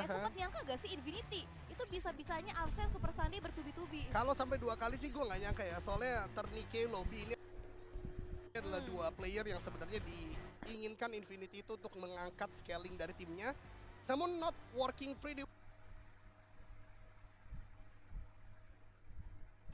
Sempat nyangka gak sih Infinity itu bisa-bisanya absen Super Sunday bertubi-tubi? Kalau sampai 2 kali sih gue nggak nyangka ya, soalnya Ternike, Lobby ini adalah dua player yang sebenarnya diinginkan Infinity itu untuk mengangkat scaling dari timnya. Namun not working pretty.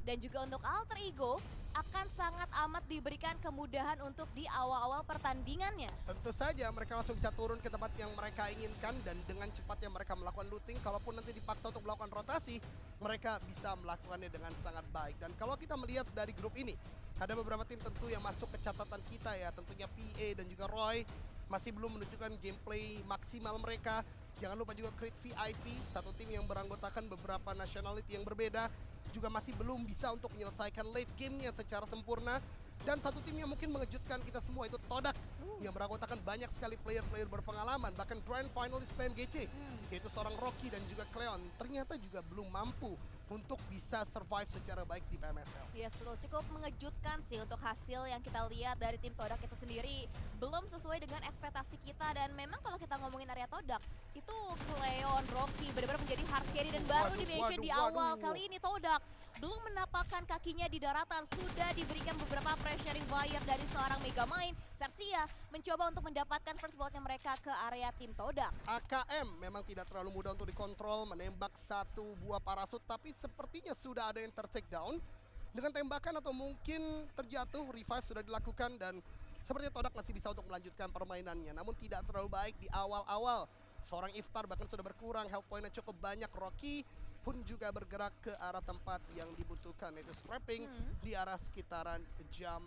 Dan juga untuk Alter Ego akan sangat amat diberikan kemudahan untuk di awal-awal pertandingannya. Tentu saja mereka langsung bisa turun ke tempat yang mereka inginkan dan dengan cepatnya mereka melakukan looting. Kalaupun nanti dipaksa untuk melakukan rotasi, mereka bisa melakukannya dengan sangat baik. Dan kalau kita melihat dari grup ini, ada beberapa tim tentu yang masuk ke catatan kita ya. Tentunya PA dan juga Roy masih belum menunjukkan gameplay maksimal mereka. Jangan lupa juga Creed VIP, satu tim yang beranggotakan beberapa nationality yang berbeda, juga masih belum bisa untuk menyelesaikan late game-nya secara sempurna. Dan satu tim yang mungkin mengejutkan kita semua itu Todak, yang beranggotakan banyak sekali player-player berpengalaman, bahkan Grand Finalist PMGC, yaitu seorang Rocky dan juga Cleon, ternyata juga belum mampu untuk bisa survive secara baik di PMSL. Yes, betul. Cukup mengejutkan sih untuk hasil yang kita lihat dari tim Todak itu sendiri. Belum sesuai dengan ekspektasi kita, dan memang kalau kita ngomongin area Todak, itu Cleon, Rocky benar-benar menjadi hard carry dan baru di-mention di awal. Kali ini Todak belum menapakkan kakinya di daratan, sudah diberikan beberapa pressuring fire dari seorang Megamind. Sersia mencoba untuk mendapatkan first blood-nya mereka ke area tim Todak. AKM memang tidak terlalu mudah untuk dikontrol, menembak satu buah parasut, tapi sepertinya sudah ada yang ter-take down dengan tembakan atau mungkin terjatuh. Revive sudah dilakukan dan sepertinya Todak masih bisa untuk melanjutkan permainannya, namun tidak terlalu baik di awal-awal. Seorang Iftar bahkan sudah berkurang, health point-nya cukup banyak. Rocky pun juga bergerak ke arah tempat yang dibutuhkan, yaitu scrapping di arah sekitaran jam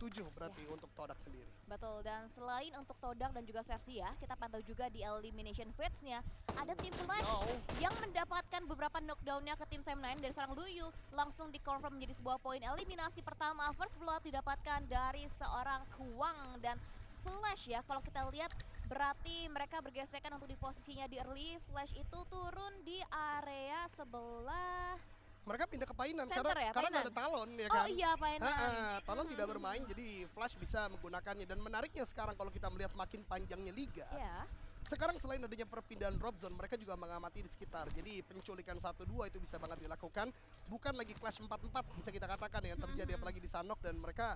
7 berarti untuk Todak sendiri. Betul, dan selain untuk Todak dan juga Sersia, kita pantau juga di elimination phase-nya ada tim Flash yang mendapatkan beberapa knockdown-nya ke tim Sam9 dari seorang Luyu, langsung di-confirm menjadi sebuah poin eliminasi pertama. First blood didapatkan dari seorang Kuang, dan Flash ya, kalau kita lihat berarti mereka bergesekan untuk di posisinya di early. Flash itu turun di area sebelah Mereka pindah ke Painan center ya, karena Painan. ada Talon ya Oh kan. iya, Painan. Talon tidak bermain, jadi Flash bisa menggunakannya. Dan menariknya sekarang kalau kita melihat makin panjangnya liga, Ya. sekarang selain adanya perpindahan drop zone, mereka juga mengamati di sekitar. Jadi penculikan 1-2 itu bisa banget dilakukan. Bukan lagi Clash 4-4 bisa kita katakan yang terjadi apalagi di Sanok, dan mereka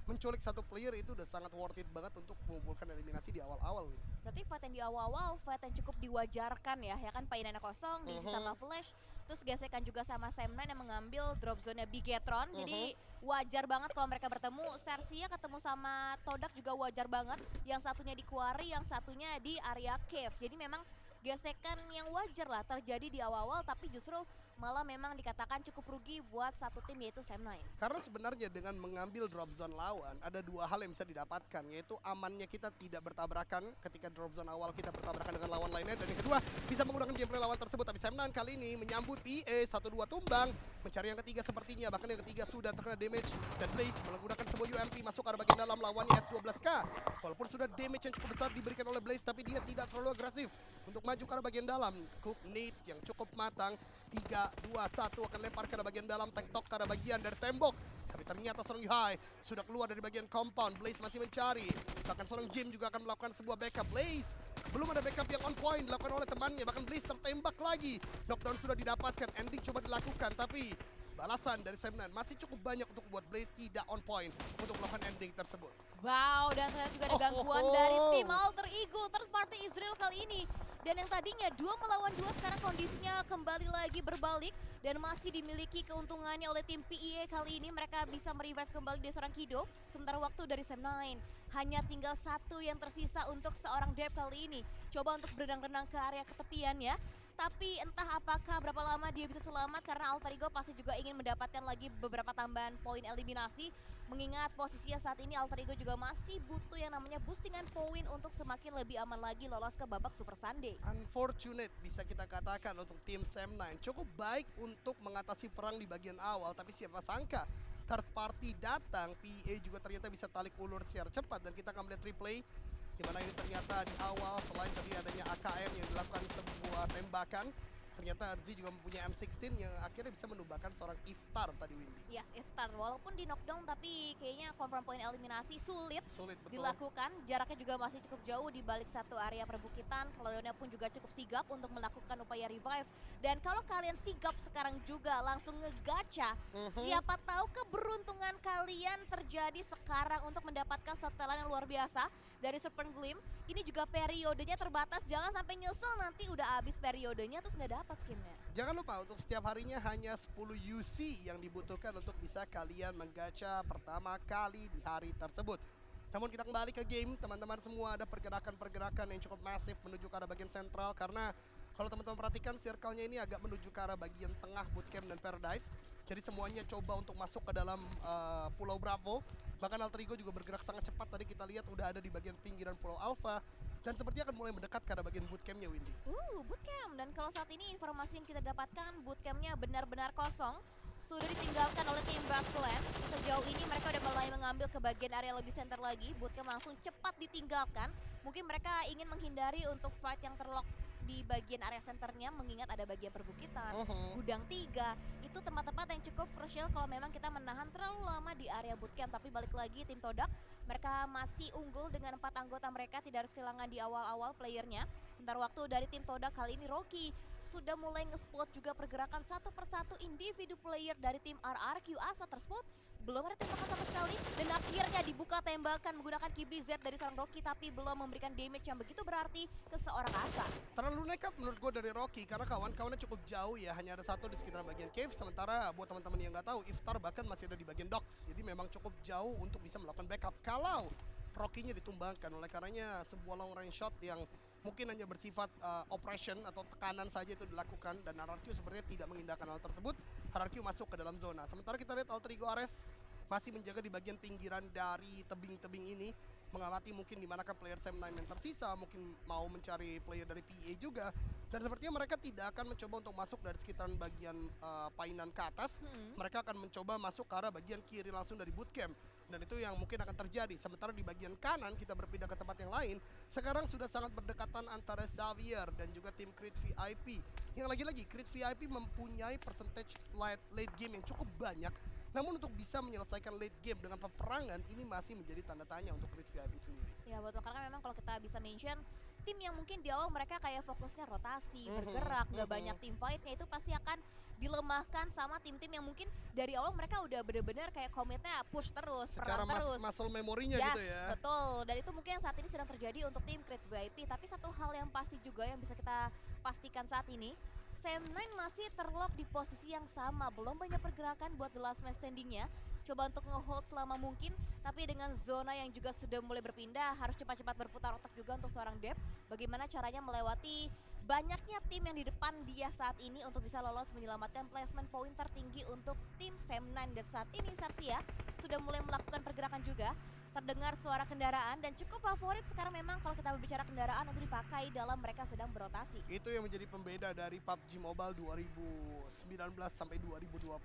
menculik satu player itu udah sangat worth it banget untuk mengumpulkan eliminasi di awal-awal. Berarti fight yang di awal-awal, fight yang cukup diwajarkan ya kan Painannya kosong, diisi sama Flash, terus gesekan juga sama Sam9 yang mengambil drop zone-nya Bigetron, jadi wajar banget kalau mereka bertemu. Sersia ketemu sama Todak juga wajar banget, yang satunya di Quarry, yang satunya di area Cave, jadi memang gesekan yang wajar lah terjadi di awal-awal, tapi justru malah memang dikatakan cukup rugi buat satu tim, yaitu Sam9. Karena sebenarnya dengan mengambil drop zone lawan, ada dua hal yang bisa didapatkan, yaitu amannya kita tidak bertabrakan ketika drop zone awal kita bertabrakan dengan lawan lainnya, dan yang kedua bisa menggunakan gameplay lawan tersebut. Tapi Sam9 kali ini menyambut PA 1-2 tumbang, mencari yang ketiga sepertinya, bahkan yang ketiga sudah terkena damage, dan Blaze menggunakan sebuah UMP masuk ke arah bagian dalam lawannya S12K. Walaupun sudah damage yang cukup besar diberikan oleh Blaze, tapi dia tidak terlalu agresif untuk maju ke arah bagian dalam. Cook Nate yang cukup matang, 3-2-1 akan lempar ke arah bagian dalam, tektok ke arah bagian dari tembok. Tapi ternyata seorang Yuhai sudah keluar dari bagian compound. Blaze masih mencari, bahkan seorang Jim juga akan melakukan sebuah backup. Blaze belum ada backup yang on point dilakukan oleh temannya, bahkan Blaze tertembak lagi. Knockdown sudah didapatkan, ending coba dilakukan, tapi balasan dari Sam9 masih cukup banyak untuk buat Blaze tidak on point untuk melakukan ending tersebut. Wow, dan ternyata juga ada gangguan dari tim Alter Ego, third party Israel kali ini. Dan yang tadinya 2 melawan 2 sekarang kondisinya kembali lagi berbalik dan masih dimiliki keuntungannya oleh tim PEA. Kali ini mereka bisa merevive kembali dari seorang Kido, sementara waktu dari Sam9 hanya tinggal satu yang tersisa untuk seorang Dep kali ini. Coba untuk berenang-renang ke area ketepian ya. Tapi entah apakah berapa lama dia bisa selamat, karena Alter Ego pasti juga ingin mendapatkan lagi beberapa tambahan poin eliminasi. Mengingat posisinya saat ini Alter Ego juga masih butuh yang namanya boostingan poin untuk semakin lebih aman lagi lolos ke babak Super Sunday. Unfortunate bisa kita katakan untuk tim Sam9. Cukup baik untuk mengatasi perang di bagian awal, tapi siapa sangka third party datang, PA juga ternyata bisa tarik ulur secara cepat. Dan kita akan melihat replay di mana ini ternyata di awal selain tadi adanya AKM yang dilakukan sebuah tembakan, ternyata Arzi juga mempunyai M16 yang akhirnya bisa menumbangkan seorang Iftar tadi, Windy. Yes, Iftar walaupun di knockdown tapi kayaknya confirm point eliminasi sulit Sulit, betul. dilakukan. Jaraknya juga masih cukup jauh di balik satu area perbukitan. Cloudnya pun juga cukup sigap untuk melakukan upaya revive. Dan kalau kalian sigap sekarang juga langsung ngegacha, siapa tahu keberuntungan kalian terjadi sekarang untuk mendapatkan setelan yang luar biasa dari Serpent Gleam. Ini juga periodenya terbatas, jangan sampai nyesel nanti udah habis periodenya terus nggak dapat skinnya. Jangan lupa untuk setiap harinya hanya 10 UC yang dibutuhkan untuk bisa kalian menggacha pertama kali di hari tersebut. Namun kita kembali ke game, teman-teman semua ada pergerakan-pergerakan yang cukup masif menuju ke arah bagian sentral karena kalau teman-teman perhatikan circle-nya ini agak menuju ke arah bagian tengah bootcamp dan paradise. Jadi semuanya coba untuk masuk ke dalam Pulau Bravo. Bahkan Alter Ego juga bergerak sangat cepat. Tadi kita lihat udah ada di bagian pinggiran Pulau Alpha. Dan sepertinya akan mulai mendekat ke arah bagian bootcampnya, Windy. Bootcamp. Dan kalau saat ini informasi yang kita dapatkan bootcampnya benar-benar kosong. Sudah ditinggalkan oleh tim Backland. Sejauh ini mereka udah mulai mengambil ke bagian area lebih center lagi. Bootcamp langsung cepat ditinggalkan. Mungkin mereka ingin menghindari untuk fight yang terlock di bagian area centernya, mengingat ada bagian perbukitan, gudang 3. Itu tempat-tempat yang cukup krusial kalau memang kita menahan terlalu lama di area bootcamp. Tapi balik lagi tim Todak, mereka masih unggul dengan 4 anggota mereka, tidak harus kehilangan di awal-awal playernya. Sebentar waktu dari tim Todak kali ini Rocky sudah mulai nge-spot juga pergerakan satu persatu individu player dari tim RRQ. Asa terspot, belum ada tembakan sama sekali dan akhirnya dibuka tembakan menggunakan KBZ dari seorang Rocky tapi belum memberikan damage yang begitu berarti ke seorang Asa. Terlalu nekat menurut gue dari Rocky karena kawan-kawannya cukup jauh ya, hanya ada satu di sekitar bagian cave. Sementara buat teman-teman yang nggak tahu, Iftar bahkan masih ada di bagian docks. Jadi memang cukup jauh untuk bisa melakukan backup kalau Rocky-nya ditumbangkan. Oleh karenanya sebuah long range shot yang mungkin hanya bersifat operation atau tekanan saja itu dilakukan dan RRQ sepertinya tidak mengindahkan hal tersebut. RRQ masuk ke dalam zona. Sementara kita lihat Alter Ego Ares masih menjaga di bagian pinggiran dari tebing-tebing ini, mengamati mungkin di manakah player Sam9 yang tersisa, mungkin mau mencari player dari PA juga. Dan sepertinya mereka tidak akan mencoba untuk masuk dari sekitaran bagian painan ke atas. Mereka akan mencoba masuk ke arah bagian kiri langsung dari bootcamp. Dan itu yang mungkin akan terjadi. Sementara di bagian kanan kita berpindah ke tempat yang lain. Sekarang sudah sangat berdekatan antara Xavier dan juga tim Creed VIP. Yang lagi-lagi Creed VIP mempunyai percentage late game yang cukup banyak. Namun untuk bisa menyelesaikan late game dengan peperangan ini masih menjadi tanda tanya untuk Creed VIP sendiri. Ya betul, karena memang kalau kita bisa mention tim yang mungkin di awal mereka kayak fokusnya rotasi, bergerak, gak banyak team fight-nya, itu pasti akan dilemahkan sama tim-tim yang mungkin dari awal mereka udah bener-bener kayak komitnya push terus, secara perang terus. muscle memorinya gitu ya. Betul, dan itu mungkin yang saat ini sedang terjadi untuk tim Creed VIP. Tapi satu hal yang pasti juga yang bisa kita pastikan saat ini, Sam9 masih terlock di posisi yang sama, belum banyak pergerakan buat the last man standingnya. Coba untuk nge-hold selama mungkin, tapi dengan zona yang juga sudah mulai berpindah, harus cepat-cepat berputar otak juga untuk seorang Dep. Bagaimana caranya melewati banyaknya tim yang di depan dia saat ini untuk bisa lolos menyelamatkan placement point tertinggi untuk tim Sam9. Dan saat ini Xerxia sudah mulai melakukan pergerakan juga. Terdengar suara kendaraan dan cukup favorit sekarang memang kalau kita berbicara kendaraan untuk dipakai dalam mereka sedang berotasi. Itu yang menjadi pembeda dari PUBG Mobile 2019 sampai 2021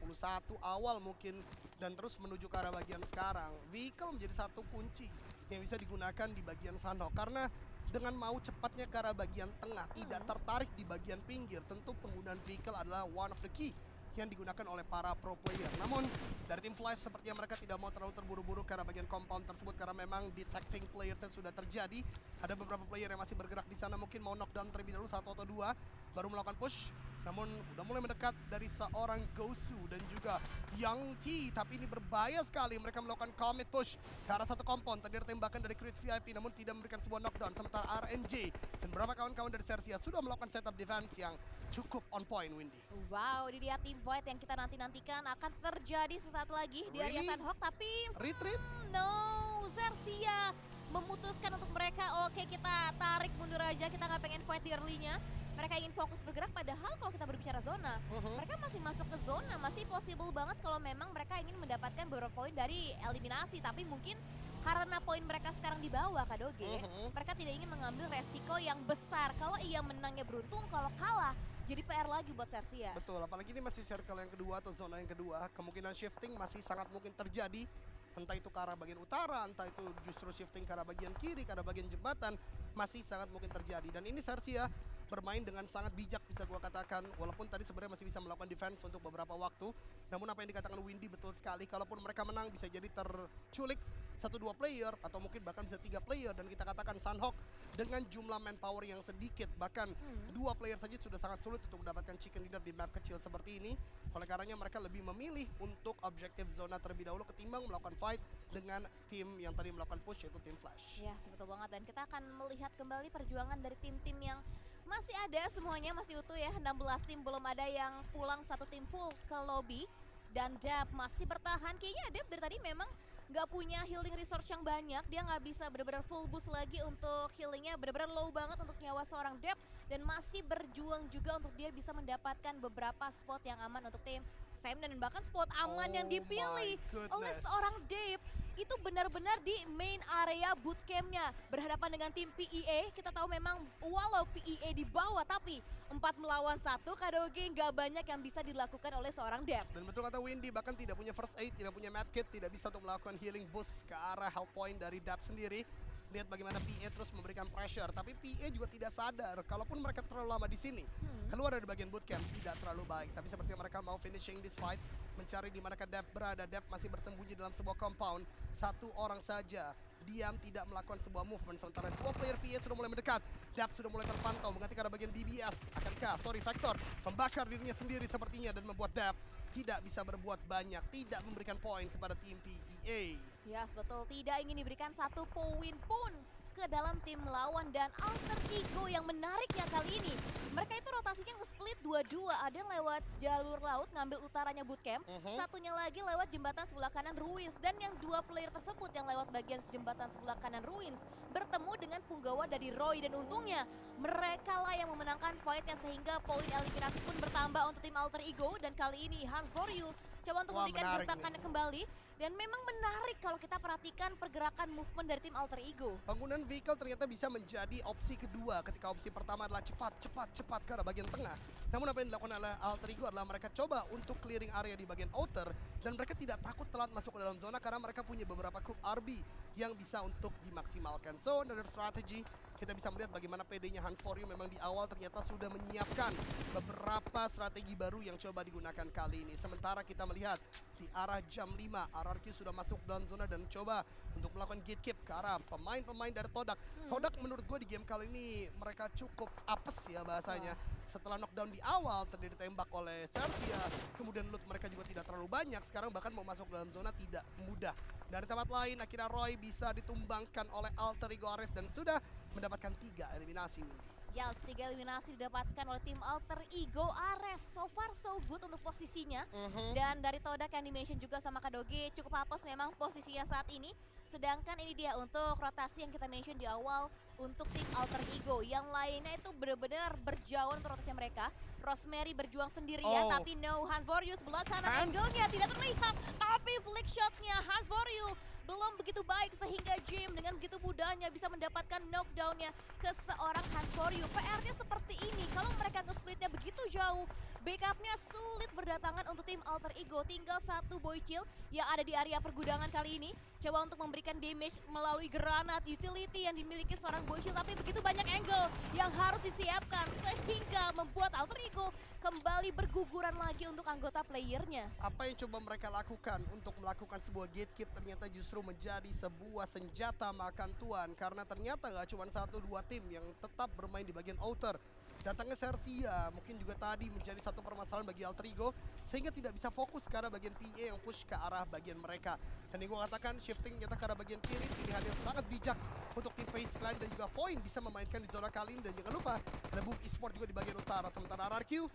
awal mungkin dan terus menuju ke arah bagian sekarang. Vehicle menjadi satu kunci yang bisa digunakan di bagian sana karena dengan mau cepatnya ke arah bagian tengah, tidak tertarik di bagian pinggir, tentu penggunaan vehicle adalah one of the key yang digunakan oleh para pro player. Namun dari tim Flash sepertinya mereka tidak mau terlalu terburu-buru ke arah bagian compound tersebut karena memang detecting players sudah terjadi. Ada beberapa player yang masih bergerak di sana, mungkin mau knockdown terlebih dahulu 1 atau 2 baru melakukan push. Namun udah mulai mendekat dari seorang Gosu dan juga Yang T, tapi ini berbahaya sekali. Mereka melakukan commit push ke arah satu compound. Tadi ada tembakan dari Creed VIP namun tidak memberikan sebuah knockdown. Sementara RNJ dan beberapa kawan-kawan dari Xerxia sudah melakukan setup defense yang cukup on point, Windy. Wow, ini dia team fight yang kita nanti-nantikan akan terjadi sesaat lagi di area Sandhawk, tapi retreat? No, Xerxia memutuskan untuk mereka, oke kita tarik mundur aja, kita nggak pengen fight di early-nya. Mereka ingin fokus bergerak, padahal kalau kita berbicara zona, mereka masih masuk ke zona, masih possible banget kalau memang mereka ingin mendapatkan beberapa poin dari eliminasi. Tapi mungkin karena poin mereka sekarang di bawah, Kak Doge, mereka tidak ingin mengambil resiko yang besar. Kalau ia menangnya beruntung, kalau kalah jadi PR lagi buat Xerxia. Betul, apalagi ini masih circle yang kedua atau zona yang kedua, kemungkinan shifting masih sangat mungkin terjadi. Entah itu ke arah bagian utara, entah itu justru shifting ke arah bagian kiri, ke arah bagian jembatan, masih sangat mungkin terjadi. Dan ini Xerxia bermain dengan sangat bijak bisa gua katakan. Walaupun tadi sebenarnya masih bisa melakukan defense untuk beberapa waktu. Namun apa yang dikatakan Windy betul sekali. Kalaupun mereka menang bisa jadi terculik 1-2 player atau mungkin bahkan bisa 3 player. Dan kita katakan Sunhawk dengan jumlah manpower yang sedikit, bahkan 2 player saja sudah sangat sulit untuk mendapatkan chicken dinner di map kecil seperti ini. Oleh karenanya mereka lebih memilih untuk objektif zona terlebih dahulu ketimbang melakukan fight dengan tim yang tadi melakukan push, yaitu tim Flash. Ya, betul banget. Dan kita akan melihat kembali perjuangan dari tim-tim yang masih ada, semuanya masih utuh ya. 16 tim, belum ada yang pulang satu tim full ke lobby. Dan Dap masih bertahan. Kayaknya Dap dari tadi memang nggak punya healing resource yang banyak. Dia nggak bisa benar-benar full boost lagi untuk healingnya. Benar-benar low banget untuk nyawa seorang Dap. Dan masih berjuang juga untuk dia bisa mendapatkan beberapa spot yang aman untuk tim Sam. Dan bahkan spot aman yang dipilih oleh seorang Dap itu benar-benar di main area bootcampnya. Berhadapan dengan tim PEA, kita tahu memang walau PEA di bawah, tapi 4 melawan 1, Kadoge nggak banyak yang bisa dilakukan oleh seorang Dap. Dan betul kata Windy, bahkan tidak punya first aid, tidak punya medkit, tidak bisa untuk melakukan healing boost ke arah health point dari Dap sendiri. Lihat bagaimana PA terus memberikan pressure, tapi PA juga tidak sadar kalaupun mereka terlalu lama di sini, keluar dari bagian bootcamp tidak terlalu baik. Tapi seperti mereka mau finishing this fight, mencari di manakah Dap berada. Dap masih bersembunyi dalam sebuah compound, satu orang saja diam tidak melakukan sebuah movement, sementara 2 player PA sudah mulai mendekat. Dap sudah mulai terpantau mengganti ke arah bagian DBS. Akankah Vector membakar dirinya sendiri sepertinya dan membuat Dap tidak bisa berbuat banyak, tidak memberikan poin kepada tim PEA. Ya, betul, tidak ingin diberikan satu poin pun ke dalam tim lawan. Dan Alter Ego yang menariknya kali ini, mereka itu rotasinya nge-split 2-2. Ada yang lewat jalur laut ngambil utaranya bootcamp, satunya lagi lewat jembatan sebelah kanan Ruins. Dan yang 2 player tersebut yang lewat bagian jembatan sebelah kanan Ruins bertemu dengan punggawa dari Roy. Dan untungnya mereka lah yang memenangkan fightnya sehingga poin eliminasi pun bertambah untuk tim Alter Ego. Dan kali ini Hans Voryu coba untuk memberikan gertakannya kembali. Dan memang menarik kalau kita perhatikan pergerakan movement dari tim Alter Ego. Penggunaan vehicle ternyata bisa menjadi opsi kedua ketika opsi pertama adalah cepat ke arah bagian tengah. Namun apa yang dilakukan oleh Alter Ego adalah mereka coba untuk clearing area di bagian outer. Dan mereka tidak takut telat masuk ke dalam zona karena mereka punya beberapa coup RB yang bisa untuk dimaksimalkan. So, another strategy. Kita bisa melihat bagaimana PD-nya Hans Voryu memang di awal ternyata sudah menyiapkan beberapa strategi baru yang coba digunakan kali ini. Sementara kita melihat di arah jam 5, RRQ sudah masuk dalam zona dan coba untuk melakukan gatekeep ke arah pemain-pemain dari Todak. Todak menurut gue di game kali ini mereka cukup apes ya bahasanya. Setelah knockdown di awal, tadi ditembak oleh Sersia, kemudian loot mereka juga tidak terlalu banyak. Sekarang bahkan mau masuk dalam zona tidak mudah. Dari tempat lain, akhirnya Roy bisa ditumbangkan oleh Alter Ego Ares dan sudah mendapatkan 3 eliminasi. Yes, 3 eliminasi didapatkan oleh tim Alter Ego Ares. So far so good untuk posisinya. Dan dari Todak yang di-mention juga sama Kadoge, cukup hapus memang posisinya saat ini. Sedangkan ini dia untuk rotasi yang kita mention di awal untuk tim Alter Ego. Yang lainnya itu benar-benar berjauhan untuk rotasinya mereka. Rosemary berjuang sendirian, tapi no, Hans Voryu sebelah kanan angle-nya tidak terlihat. Tapi flick shot-nya Hans Voryu belum begitu baik sehingga Jim dengan begitu mudahnya bisa mendapatkan knockdown-nya ke seorang Hans Voryu. PR-nya seperti ini, kalau mereka nge-splitnya begitu jauh, backup-nya sulit berdatangan untuk tim Alter Ego. Tinggal satu Boychill yang ada di area pergudangan kali ini. Coba untuk memberikan damage melalui granat utility yang dimiliki seorang Boychill, tapi begitu banyak angle yang harus disiapkan sehingga membuat Alter Ego kembali berguguran lagi untuk anggota playernya. Apa yang coba mereka lakukan untuk melakukan sebuah gatekeep ternyata justru menjadi sebuah senjata makan tuan. Karena ternyata gak cuma 1-2 tim yang tetap bermain di bagian outer. Datangnya Sersia mungkin juga tadi menjadi satu permasalahan bagi Alter Ego, sehingga tidak bisa fokus ke arah bagian PA yang push ke arah bagian mereka. Dan yang gue katakan shifting nyata ke arah bagian kiri, pilihan yang sangat bijak untuk tim FaZe Clan dan juga Void bisa memainkan di zona kali ini. Dan jangan lupa ada Boom Esport juga di bagian utara. Sementara RRQ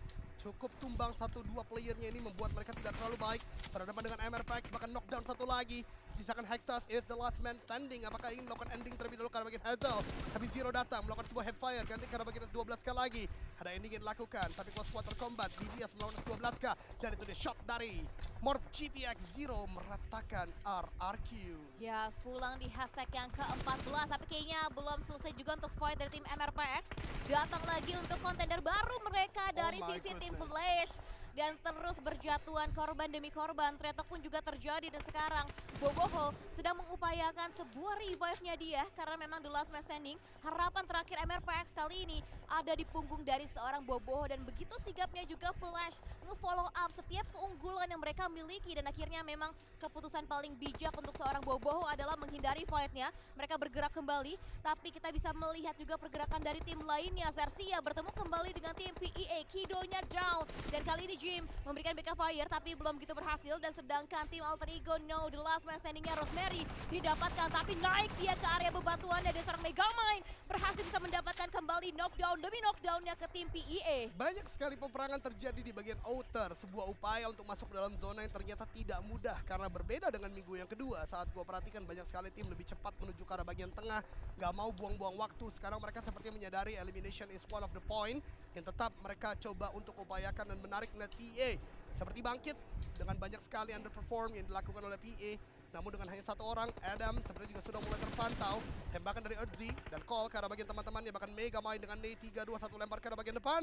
cukup tumbang 1-2 playernya ini membuat mereka tidak terlalu baik. Berhadapan dengan MRPX, bahkan knockdown satu lagi. Sisakan Hexas is the last man standing. Apakah ingin melakukan ending terlebih dahulu ke arah bagian Hazel? Tapi Zero datang melakukan sebuah headfire, ganti ke arah bagian S12K lagi. Ada ending yang dilakukan, tapi close quarter combat. DBS melawan S12K. Dan itu dia shot dari Morph GPX Zero meratakan RRQ. Ya, pulang di hashtag yang ke-14, tapi kayaknya belum selesai juga untuk fight dari tim MRPX. Datang lagi untuk kontender baru mereka dari sisi tim Flash. dan terus berjatuhan korban demi korban. Tretok pun juga terjadi dan sekarang Boboho sedang mengupayakan sebuah revive-nya dia karena memang the last man standing. Harapan terakhir MRPX kali ini ada di punggung dari seorang Boboho dan begitu sigapnya juga Flash nge-follow up setiap keunggulan yang mereka miliki dan akhirnya memang keputusan paling bijak untuk seorang Boboho adalah menghindari fight-nya. Mereka bergerak kembali, tapi kita bisa melihat juga pergerakan dari tim lainnya. Xerxia bertemu kembali dengan tim PEA, Kidonya down dan kali ini Jim memberikan backup fire tapi belum begitu berhasil dan sedangkan tim Alter Ego no the last man standingnya Rosemary didapatkan tapi naik dia ke area bebatuannya dan seorang Megamind berhasil bisa mendapatkan kembali knockdown demi knockdownnya ke tim PEA. Banyak sekali peperangan terjadi di bagian outer, sebuah upaya untuk masuk dalam zona yang ternyata tidak mudah karena berbeda dengan minggu yang kedua. Saat gua perhatikan banyak sekali tim lebih cepat menuju ke arah bagian tengah, nggak mau buang-buang waktu. Sekarang mereka seperti menyadari elimination is one of the point yang tetap mereka coba untuk upayakan dan menarik net PA. Seperti bangkit dengan banyak sekali underperform yang dilakukan oleh PA. Namun dengan hanya satu orang, Adam sebenarnya juga sudah mulai terpantau. Tembakan dari Earthzy dan Call ke arah bagian teman-temannya. Bahkan Megamind dengan D321 lempar ke arah bagian depan.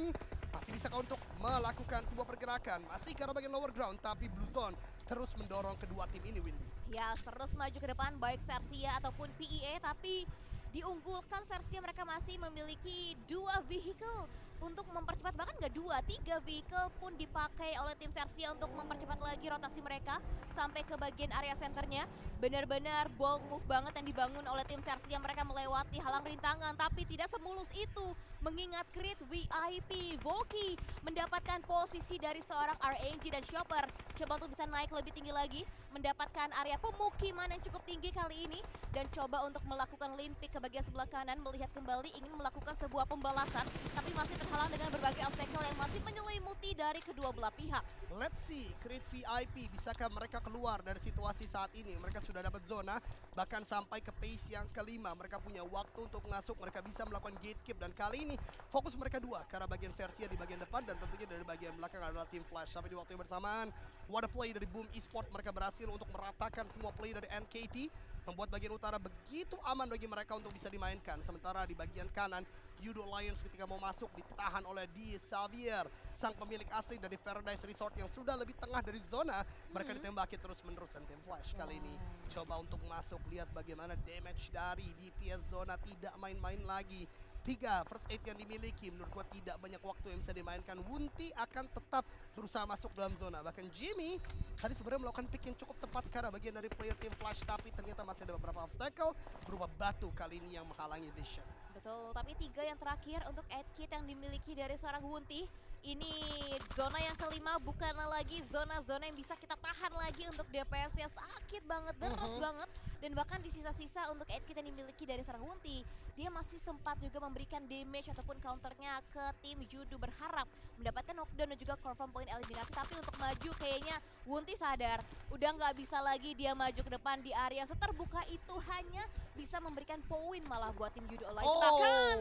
Masih bisa untuk melakukan sebuah pergerakan. Masih ke arah bagian lower ground, tapi Blue Zone terus mendorong kedua tim ini, Windy. Ya, terus maju ke depan baik Xerxia ataupun PEA, tapi diunggulkan Xerxia mereka masih memiliki 2 vehicle untuk mempercepat, bahkan nggak 2, 3 vehicle pun dipakai oleh tim Xerxia untuk mempercepat lagi rotasi mereka sampai ke bagian area centernya. Benar-benar bold move banget yang dibangun oleh tim Xerxia. Mereka melewati halang rintangan tapi tidak semulus itu mengingat crit VIP. Voki mendapatkan posisi dari seorang RNG dan Chopper coba untuk bisa naik lebih tinggi lagi, mendapatkan area pemukiman yang cukup tinggi kali ini dan coba untuk melakukan lane pick ke bagian sebelah kanan, melihat kembali ingin melakukan sebuah pembalasan tapi masih terhalang dengan berbagai obstacle yang masih menyelimuti dari kedua belah pihak. Let's see, Crit VIP, bisakah mereka keluar dari situasi saat ini? Mereka sudah dapat zona, bahkan sampai ke pace yang kelima. Mereka punya waktu untuk masuk, mereka bisa melakukan gatekeep. Dan kali ini fokus mereka dua, karena bagian Xerxia di bagian depan dan tentunya dari bagian belakang adalah tim Flash. Tapi di waktu yang bersamaan, what a play dari Boom Esports. Mereka berhasil untuk meratakan semua play dari NKT, membuat bagian utara begitu aman bagi mereka untuk bisa dimainkan. Sementara di bagian kanan, Yudo Lions ketika mau masuk ditahan oleh Di Xavier, sang pemilik asli dari Paradise Resort yang sudah lebih tengah dari zona. Mereka ditembaki terus-menerus dan tim Flash kali ini coba untuk masuk. Lihat bagaimana damage dari DPS zona tidak main-main lagi. 3 first aid yang dimiliki, menurut gua tidak banyak waktu yang bisa dimainkan. Wunti akan tetap berusaha masuk dalam zona. Bahkan Jimmy tadi sebenarnya melakukan pick yang cukup tepat karena bagian dari player tim Flash, tapi ternyata masih ada beberapa obstacle berupa batu kali ini yang menghalangi vision. Betul, tapi 3 yang terakhir untuk aid kit yang dimiliki dari seorang Wunti. Ini zona yang kelima bukanlah lagi zona-zona yang bisa kita tahan lagi untuk DPS-nya, sakit banget, deras banget. Dan bahkan di sisa-sisa untuk aid kit yang dimiliki dari seorang Wunti, dia masih sempat juga memberikan damage ataupun counternya ke tim Judo, berharap mendapatkan knockdown dan juga confirm point eliminasi. Tapi untuk maju kayaknya Wunti sadar udah nggak bisa lagi dia maju ke depan di area seterbuka itu, hanya bisa memberikan poin malah buat tim Judo Online. Bahkan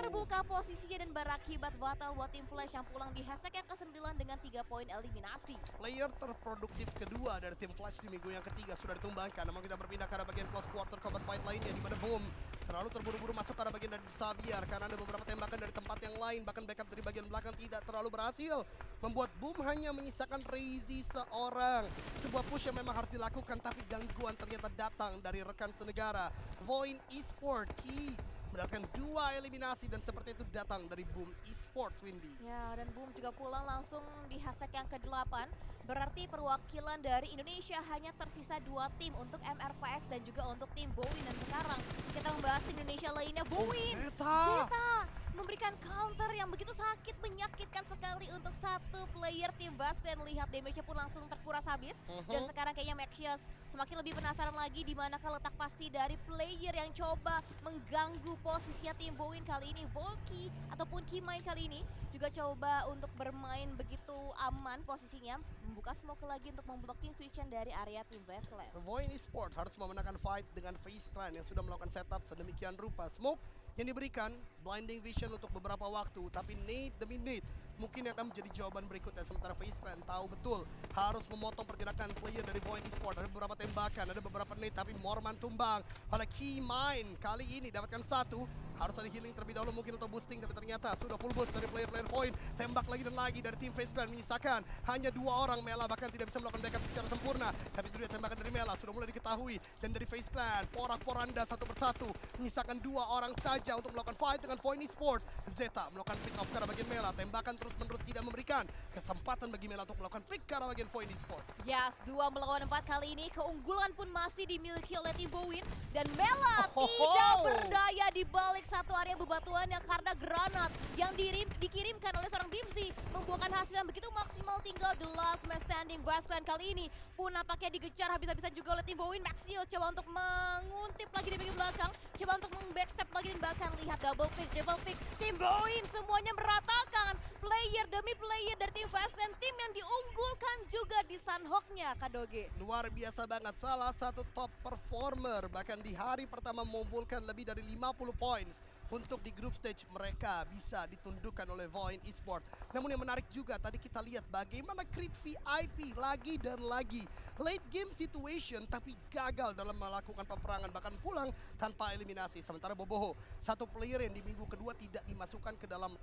terbuka posisinya dan berakibat fatal buat tim Flash yang pulang di hashtag yang ke-9 dengan 3 poin eliminasi. Player terproduktif kedua dari tim Flash di minggu yang ketiga sudah ditumbangkan. Namun kita berpindah ke arah bagian close quarter combat fight lainnya, di mana Boom terlalu terburu-buru masuk ke arah bagian dari Xavier karena ada beberapa tembakan dari tempat yang lain. Bahkan backup dari bagian belakang tidak terlalu berhasil, membuat Boom hanya menyisakan Reizi seorang. Sebuah push yang memang harus dilakukan, tapi gangguan ternyata datang dari rekan senegara Voin Esports. Key mendapatkan 2 eliminasi dan seperti itu datang dari Boom Esports, Windy. Ya, dan Boom juga pulang langsung di hashtag yang ke-8. Berarti perwakilan dari Indonesia hanya tersisa 2 tim untuk MRPX dan juga untuk tim Bowin. Dan sekarang kita membahas tim Indonesia lainnya, Bowin. Zeta memberikan counter yang begitu sakit, menyakitkan sekali untuk satu player tim basket. Lihat damage-nya pun langsung terkuras habis. Dan sekarang kayaknya Maxius semakin lebih penasaran lagi di manakah letak pasti dari player yang coba mengganggu posisinya tim Bowin kali ini. Volky ataupun Kimain kali ini juga coba untuk bermain begitu aman posisinya, membuka smoke lagi untuk memblocking vision dari area tim Westland. Voin Esports harus memenangkan fight dengan FaZe Clan yang sudah melakukan setup sedemikian rupa. Smoke yang diberikan, blinding vision untuk beberapa waktu, tapi nade demi nade mungkin akan menjadi jawaban berikutnya. Sementara FaZe Clan tahu betul harus memotong pergerakan player dari Voin Esports. Ada beberapa tembakan, ada beberapa nade, tapi Morman tumbang oleh Kimain. Kali ini dapatkan 1, Harus ada healing terlebih dahulu mungkin untuk boosting, tapi ternyata sudah full boost dari player-player Void. Tembak lagi dan lagi dari tim FaZe Clan menyisakan hanya 2 orang. Mela bahkan tidak bisa melakukan backup secara sempurna. Tapi itu dia tembakan dari Mela sudah mulai diketahui. Dan dari FaZe Clan, porak-poranda satu persatu. Menyisakan 2 orang saja untuk melakukan fight dengan Void Esports. Zeta melakukan pick off ke arah bagian Mela. Tembakan terus-menerus tidak memberikan kesempatan bagi Mela untuk melakukan pick ke arah bagian Void Esports. Yes, 2 melawan 4 kali ini. Keunggulan pun masih dimiliki oleh tim Bowin. Dan Mela tidak berdaya di balik satu area bebatuannya karena granat yang dikirimkan oleh seorang Dimsy membuahkan hasil yang begitu maksimal. Tinggal the last man standing. FaZe Clan kali ini pun nampaknya digejar habis-habisan juga oleh tim Bowin. Maxio coba untuk menguntip lagi di bagian belakang, coba untuk meng-backstep lagi dan bahkan lihat double pick, triple pick. Tim Bowin semuanya meratakan player demi player dari tim FaZe Clan, tim yang diunggulkan juga di Sunhawk-nya, Kadoge. Luar biasa banget, salah satu top performer bahkan di hari pertama mengumpulkan lebih dari 50 points. Untuk di group stage mereka bisa ditundukkan oleh Void Esports. Namun yang menarik juga tadi kita lihat bagaimana Creed VIP lagi dan lagi late game situation tapi gagal dalam melakukan peperangan, bahkan pulang tanpa eliminasi. Sementara Boboho, satu player yang di minggu kedua tidak dimasukkan ke dalam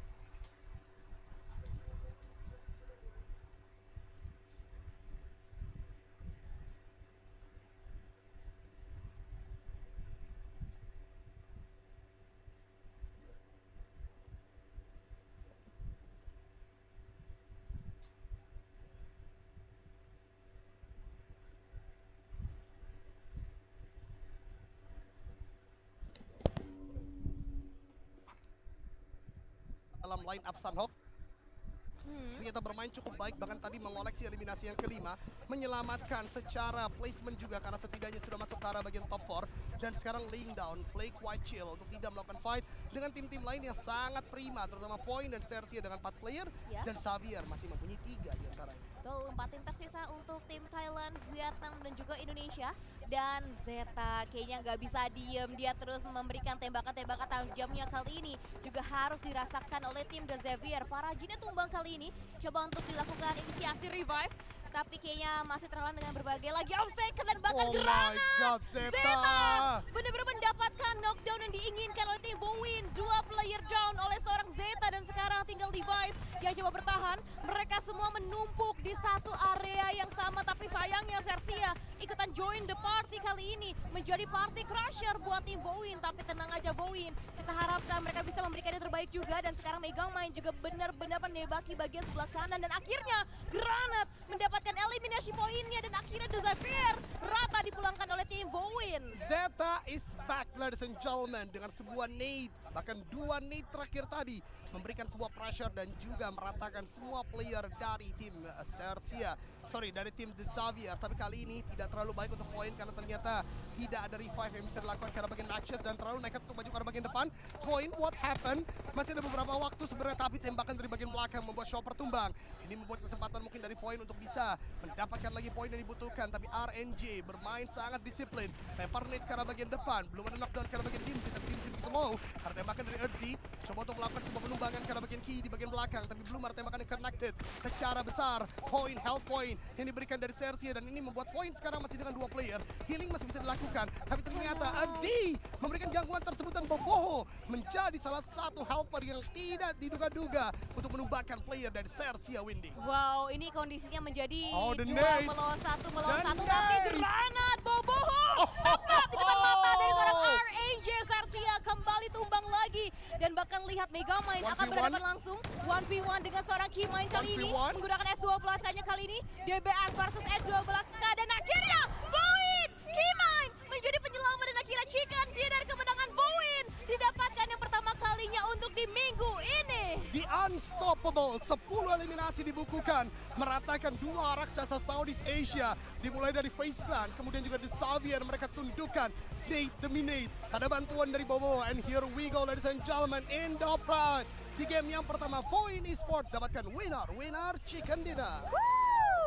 line up Sunhawk. Ternyata bermain cukup baik, bahkan tadi mengoleksi eliminasi yang kelima, menyelamatkan secara placement juga karena setidaknya sudah masuk ke arah bagian top 4 dan sekarang laying down, play quite chill untuk tidak melakukan fight dengan tim-tim lain yang sangat prima, terutama Void dan Sersia dengan 4 player dan Xavier masih mempunyai 3 di antaranya. Betul, 4 tim tersisa untuk tim Thailand, Vietnam, dan juga Indonesia. Dan Zeta kayaknya nggak bisa diem, dia terus memberikan tembakan-tembakan tajamnya kali ini. Juga harus dirasakan oleh tim The Xavier. Para Jinnya tumbang kali ini, coba untuk dilakukan inisiasi revive. Tapi kayaknya masih terhalang dengan berbagai lagi obstacle dan bahkan granat. My God, Zeta benar-benar mendapatkan knockdown yang diinginkan oleh tim Bowin. 2 player down oleh seorang Zeta dan sekarang tinggal Device yang coba bertahan. Mereka semua menumpuk di satu area yang sama, tapi sayangnya Sersia ikutan join the party kali ini menjadi party crusher buat tim Bowin. Tapi tenang aja Bowin, kita harapkan mereka bisa memberikan yang terbaik juga. Dan sekarang Megamind juga benar-benar menembaki bagian sebelah kanan dan akhirnya granat mendapatkan eliminasi poinnya dan akhirnya The Xavier rata dipulangkan oleh tim Bowin. Zeta is back, ladies and gentlemen, dengan sebuah nade, bahkan 2 nade terakhir tadi memberikan sebuah pressure dan juga meratakan semua player dari tim dari tim The Xavier. Tapi kali ini tidak terlalu baik untuk Void karena ternyata tidak ada revive yang bisa dilakukan ke arah bagian Naxos dan terlalu nekat untuk maju ke arah bagian depan. Void, what happened? Masih ada beberapa waktu sebenarnya, tapi tembakan dari bagian belakang membuat Chopper tumbang. Ini membuat kesempatan mungkin dari Void untuk bisa mendapatkan lagi poin yang dibutuhkan, tapi RNG bermain sangat disiplin. Lempar nade ke arah bagian depan, belum ada knockdown ke arah bagian Dimsy, tapi Dimsy begitu low. Ada tembakan dari Earthy, coba untuk melakukan sebuah penumbangan ke arah bagian Key di bagian belakang, tapi belum ada tembakan yang connected secara besar. Point, health point yang diberikan dari Sersia dan ini membuat Void sekarang masih dengan 2 player. Healing masih bisa dilakukan, tapi ternyata Earthy memberikan gangguan tersebut dan Boboho menjadi salah satu helper yang tidak diduga-duga untuk menumbangkan player dari Sersia Windy. Wow, ini kondisinya menjadi 2 nade melawan 1 tapi granat Boboho tepat di depan mata dari seorang RNG. Sersia kembali tumbang lagi dan bahkan lihat Megamind akan berhadapan langsung 1v1 dengan seorang Keymind kali ini menggunakan S12 kayaknya kali ini DBS versus S12 dan akhirnya Void Keymind menjadi penyelamat dan akhirnya Chicken dinner kemenangan Void didapatkan yang pertama kalinya untuk di minggu ini. The Unstoppable, 10 eliminasi dibukukan, meratakan 2 raksasa Southeast Asia, dimulai dari FaZe Clan, kemudian juga The Xavier, mereka tundukkan nade demi nade. Ada bantuan dari Bobo, and here we go ladies and gentlemen, in the front. Di game yang pertama, Void Esports dapatkan winner Chicken Dinner.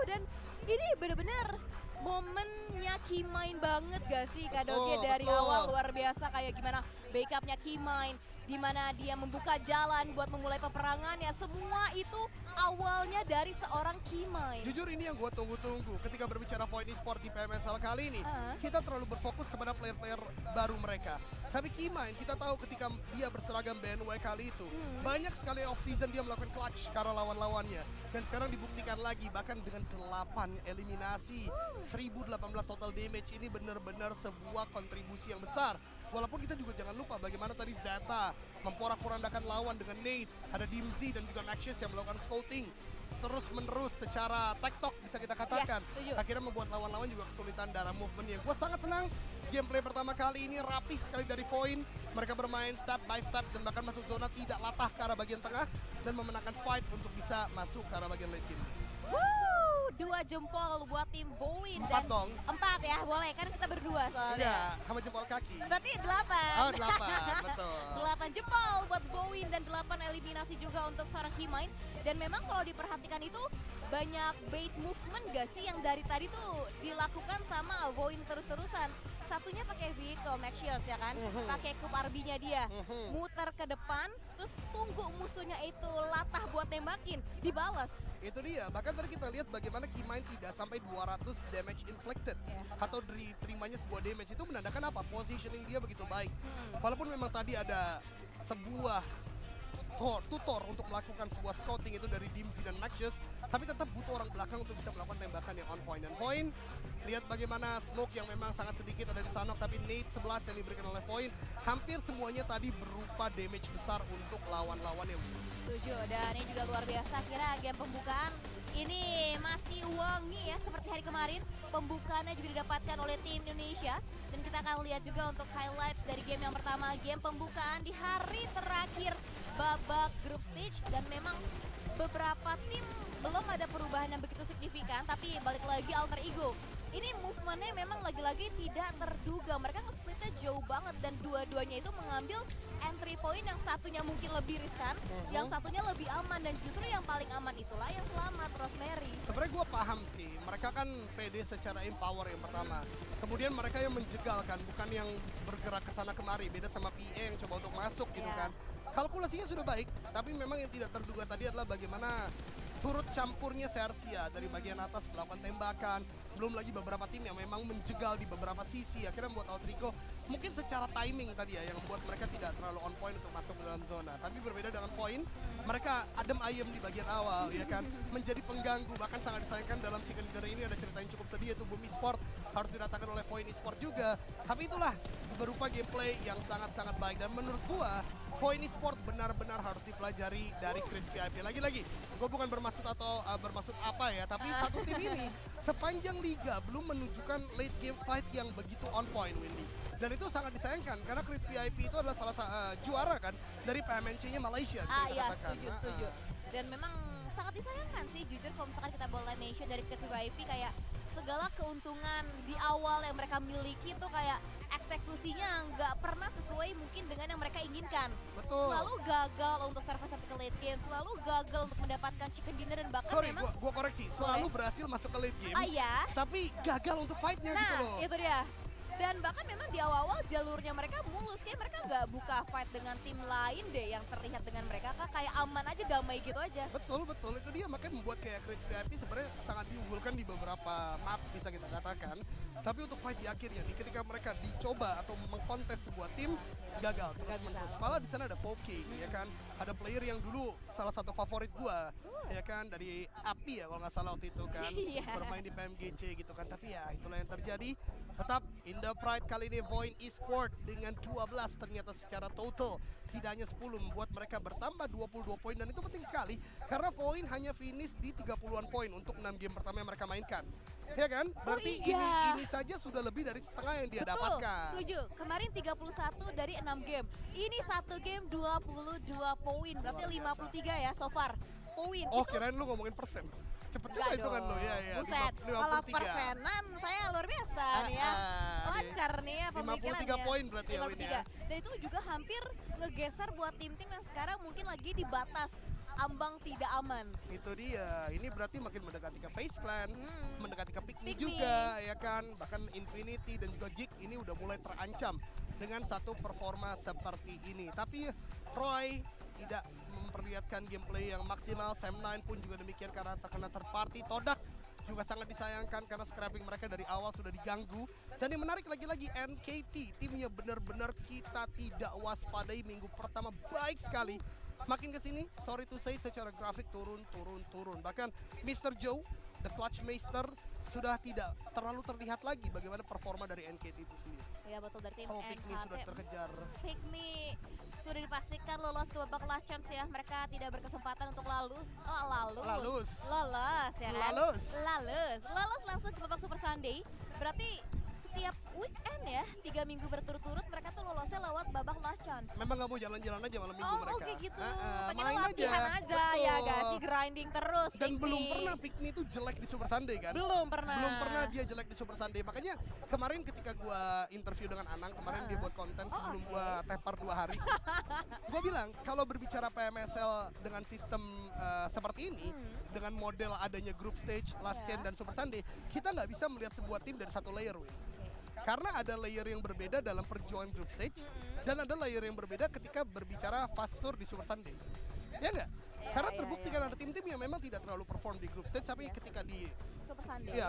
Dan ini bener-bener momennya Keymind banget gak sih Kadoge dari awal luar biasa kayak gimana backupnya Keymind. di mana dia membuka jalan buat memulai peperangan ya. Semua itu awalnya dari seorang Kimine. Jujur ini yang gue tunggu-tunggu ketika berbicara Void Esports di PMSL kali ini. Kita terlalu berfokus kepada player-player baru mereka. Tapi Kimine kita tahu ketika dia berseragam BNW kali itu, banyak sekali off-season dia melakukan clutch karena lawan-lawannya. Dan sekarang dibuktikan lagi bahkan dengan 8 eliminasi, 1018 total damage, ini benar-benar sebuah kontribusi yang besar. Walaupun kita juga jangan lupa bagaimana tadi Zeta memporak-porandakan lawan dengan Nate, ada Dimzy dan juga Maxius yang melakukan scouting terus-menerus secara TikTok bisa kita katakan. Akhirnya membuat lawan-lawan juga kesulitan darah movement yang gue sangat senang. Gameplay pertama kali ini rapi sekali dari Void. Mereka bermain step by step dan bahkan masuk zona tidak latah ke arah bagian tengah dan memenangkan fight untuk bisa masuk ke arah bagian late game. 2 jempol buat tim Void. 4 dong. 4 ya, boleh kan kita berdua soalnya. Enggak, sama jempol kaki. Berarti 8. Oh 8, betul. 8 jempol buat Void dan 8 eliminasi juga untuk seorang Kimine. Dan memang kalau diperhatikan itu banyak bait movement gak sih yang dari tadi tuh dilakukan sama Void terus-terusan. Satunya pakai vehicle Maxius ya kan, pakai Kup RB-nya dia, muter ke depan, terus tunggu musuhnya itu latah buat nembakin, dibales. Itu dia, bahkan tadi kita lihat bagaimana Kimine tidak sampai 200 damage inflicted atau diterimanya sebuah damage, itu menandakan apa? Positioning dia begitu baik. Walaupun memang tadi ada sebuah tutor untuk melakukan sebuah scouting itu dari Dimzy dan Maxius, tapi tetap butuh orang belakang untuk bisa melakukan tembakan yang on point. Dan Void, lihat bagaimana smoke yang memang sangat sedikit ada di Sanok, tapi nade 11 yang diberikan oleh Void, hampir semuanya tadi berupa damage besar untuk lawan-lawan yang Setuju, dan ini juga luar biasa. Kira game pembukaan ini masih wangi ya seperti hari kemarin. Pembukaannya juga didapatkan oleh tim Indonesia. Dan kita akan lihat juga untuk highlights dari game yang pertama, game pembukaan di hari terakhir babak group stage. Dan memang beberapa tim belum ada perubahan yang begitu signifikan, tapi balik lagi alter ego. Ini movementnya memang lagi-lagi tidak terduga. Mereka nge-splitnya jauh banget dan dua-duanya itu mengambil entry point, yang satunya mungkin lebih riskan, yang satunya lebih aman, dan justru yang paling aman itulah yang selamat, Rosemary. Sebenarnya gue paham sih, mereka kan pede secara empower yang pertama. Kemudian mereka yang menjegalkan, bukan yang bergerak ke sana kemari, beda sama PA yang coba untuk masuk gitu kan. Kalkulasinya sudah baik, tapi memang yang tidak terduga tadi adalah bagaimana turut campurnya Sersia dari bagian atas melakukan tembakan. Belum lagi beberapa tim yang memang menjegal di beberapa sisi, akhirnya membuat Altrico mungkin secara timing tadi ya yang membuat mereka tidak terlalu on point untuk masuk ke dalam zona. Tapi berbeda dengan Void, mereka adem ayem di bagian awal ya kan, menjadi pengganggu. Bahkan sangat disayangkan dalam Chicken Dinner ini ada cerita yang cukup sedih, yaitu Bumi Sport harus diratakan oleh Void Esport juga. Tapi itulah berupa gameplay yang sangat-sangat baik, dan menurut gua Void Esport benar-benar harus dipelajari dari Creed VIP. Lagi-lagi, gue bukan bermaksud atau bermaksud apa ya, tapi satu tim ini sepanjang liga belum menunjukkan late game fight yang begitu on point, Windy. Dan itu sangat disayangkan karena Creed VIP itu adalah salah satu juara kan dari PMNC-nya Malaysia. Iya, setuju. Dan memang sangat disayangkan sih, jujur kalau misalkan kita boleh mention dari Creed VIP, kayak segala keuntungan di awal yang mereka miliki tuh kayak eksekusinya nggak pernah sesuai mungkin dengan yang mereka inginkan. Betul. Selalu gagal untuk survive sampai ke late game, selalu gagal untuk mendapatkan chicken dinner, dan bahkan memang gua koreksi, selalu berhasil masuk ke late game. Iya. Tapi gagal untuk fight-nya gitu loh. Nah, itu dia. Dan bahkan memang di awal-awal jalurnya mereka mulus, kayak mereka nggak buka fight dengan tim lain deh yang terlihat dengan mereka kayak aman aja, damai gitu aja. Betul, itu dia makanya membuat kayak Creed VIP sebenarnya sangat diunggulkan di beberapa map bisa kita katakan. Tapi untuk fight di akhirnya, ketika mereka dicoba atau mengkontes sebuah tim, gagal terus-menerus. Malah di sana ada Foking, ya kan, ada player yang dulu salah satu favorit gua, ya kan, dari Api ya kalau nggak salah waktu itu kan, bermain di PMGC gitu kan. Tapi ya itulah yang terjadi. Tetap in the pride kali ini Void Esport dengan 12 ternyata secara total, tidak hanya 10, membuat mereka bertambah 22 poin, dan itu penting sekali karena Void hanya finish di 30-an poin untuk 6 game pertama yang mereka mainkan. Ya kan? Berarti ini saja sudah lebih dari setengah yang dia dapatkan. Setuju. Kemarin 31 dari 6 game. Ini satu game 22 poin. Berarti 53 ya so far. Poin. Oh, kirain lu ngomongin persen. Cepet juga itu kan lo ya. Buset, kalau persenan saya luar biasa nih ya. Lancar nih ya pemikirannya. 53 poin berarti ya Win ya. Dan itu juga hampir ngegeser buat tim-tim yang sekarang mungkin lagi di batas ambang tidak aman. Itu dia. Ini berarti makin mendekati ke FaZe Clan, mendekati ke Pikmi juga ya kan. Bahkan Infinity dan juga Geek ini udah mulai terancam dengan satu performa seperti ini. Tapi Roy tidak memperlihatkan gameplay yang maksimal. Sam9 pun juga demikian karena terkena third party. Todak juga sangat disayangkan karena scrapping mereka dari awal sudah diganggu. Dan yang menarik lagi-lagi NKT, timnya benar-benar kita tidak waspadai minggu pertama baik sekali. Makin kesini, sorry to say, secara grafik turun. Bahkan Mr. Joe, the Clutch Master, sudah tidak terlalu terlihat lagi bagaimana performa dari NKT itu sendiri. Ya betul, dari tim Pikmi NKT. sudah terkejar. Pikmi sudah dipastikan lolos ke babak last chance ya. Mereka tidak berkesempatan untuk lolos ya kan? Lolos langsung ke babak Super Sunday. Berarti setiap weekend ya, 3 minggu berturut-turut mereka tuh lolosnya lewat babak last chance. Memang nggak mau jalan-jalan aja malam minggu mereka. Oh kayak gitu, pengen main latihan aja betul. ya gak sih, grinding terus. Dan Pikmi. belum pernah Pikmi itu jelek di Super Sunday kan? Belum pernah Dia jelek di Super Sunday. Makanya kemarin ketika gua interview dengan Anang, kemarin dia buat konten sebelum gua tepar 2 hari. Gua bilang, kalau berbicara PMSL dengan sistem seperti ini, dengan model adanya group stage, last chance dan Super Sunday, kita nggak bisa melihat sebuah tim dari satu layer, Win. Karena ada layer yang berbeda dalam perjuangan group stage, dan ada layer yang berbeda ketika berbicara fast tour di Super Sunday. Ya nggak? Karena terbukti kan ada tim-tim yang memang tidak terlalu perform di group stage, tapi ketika di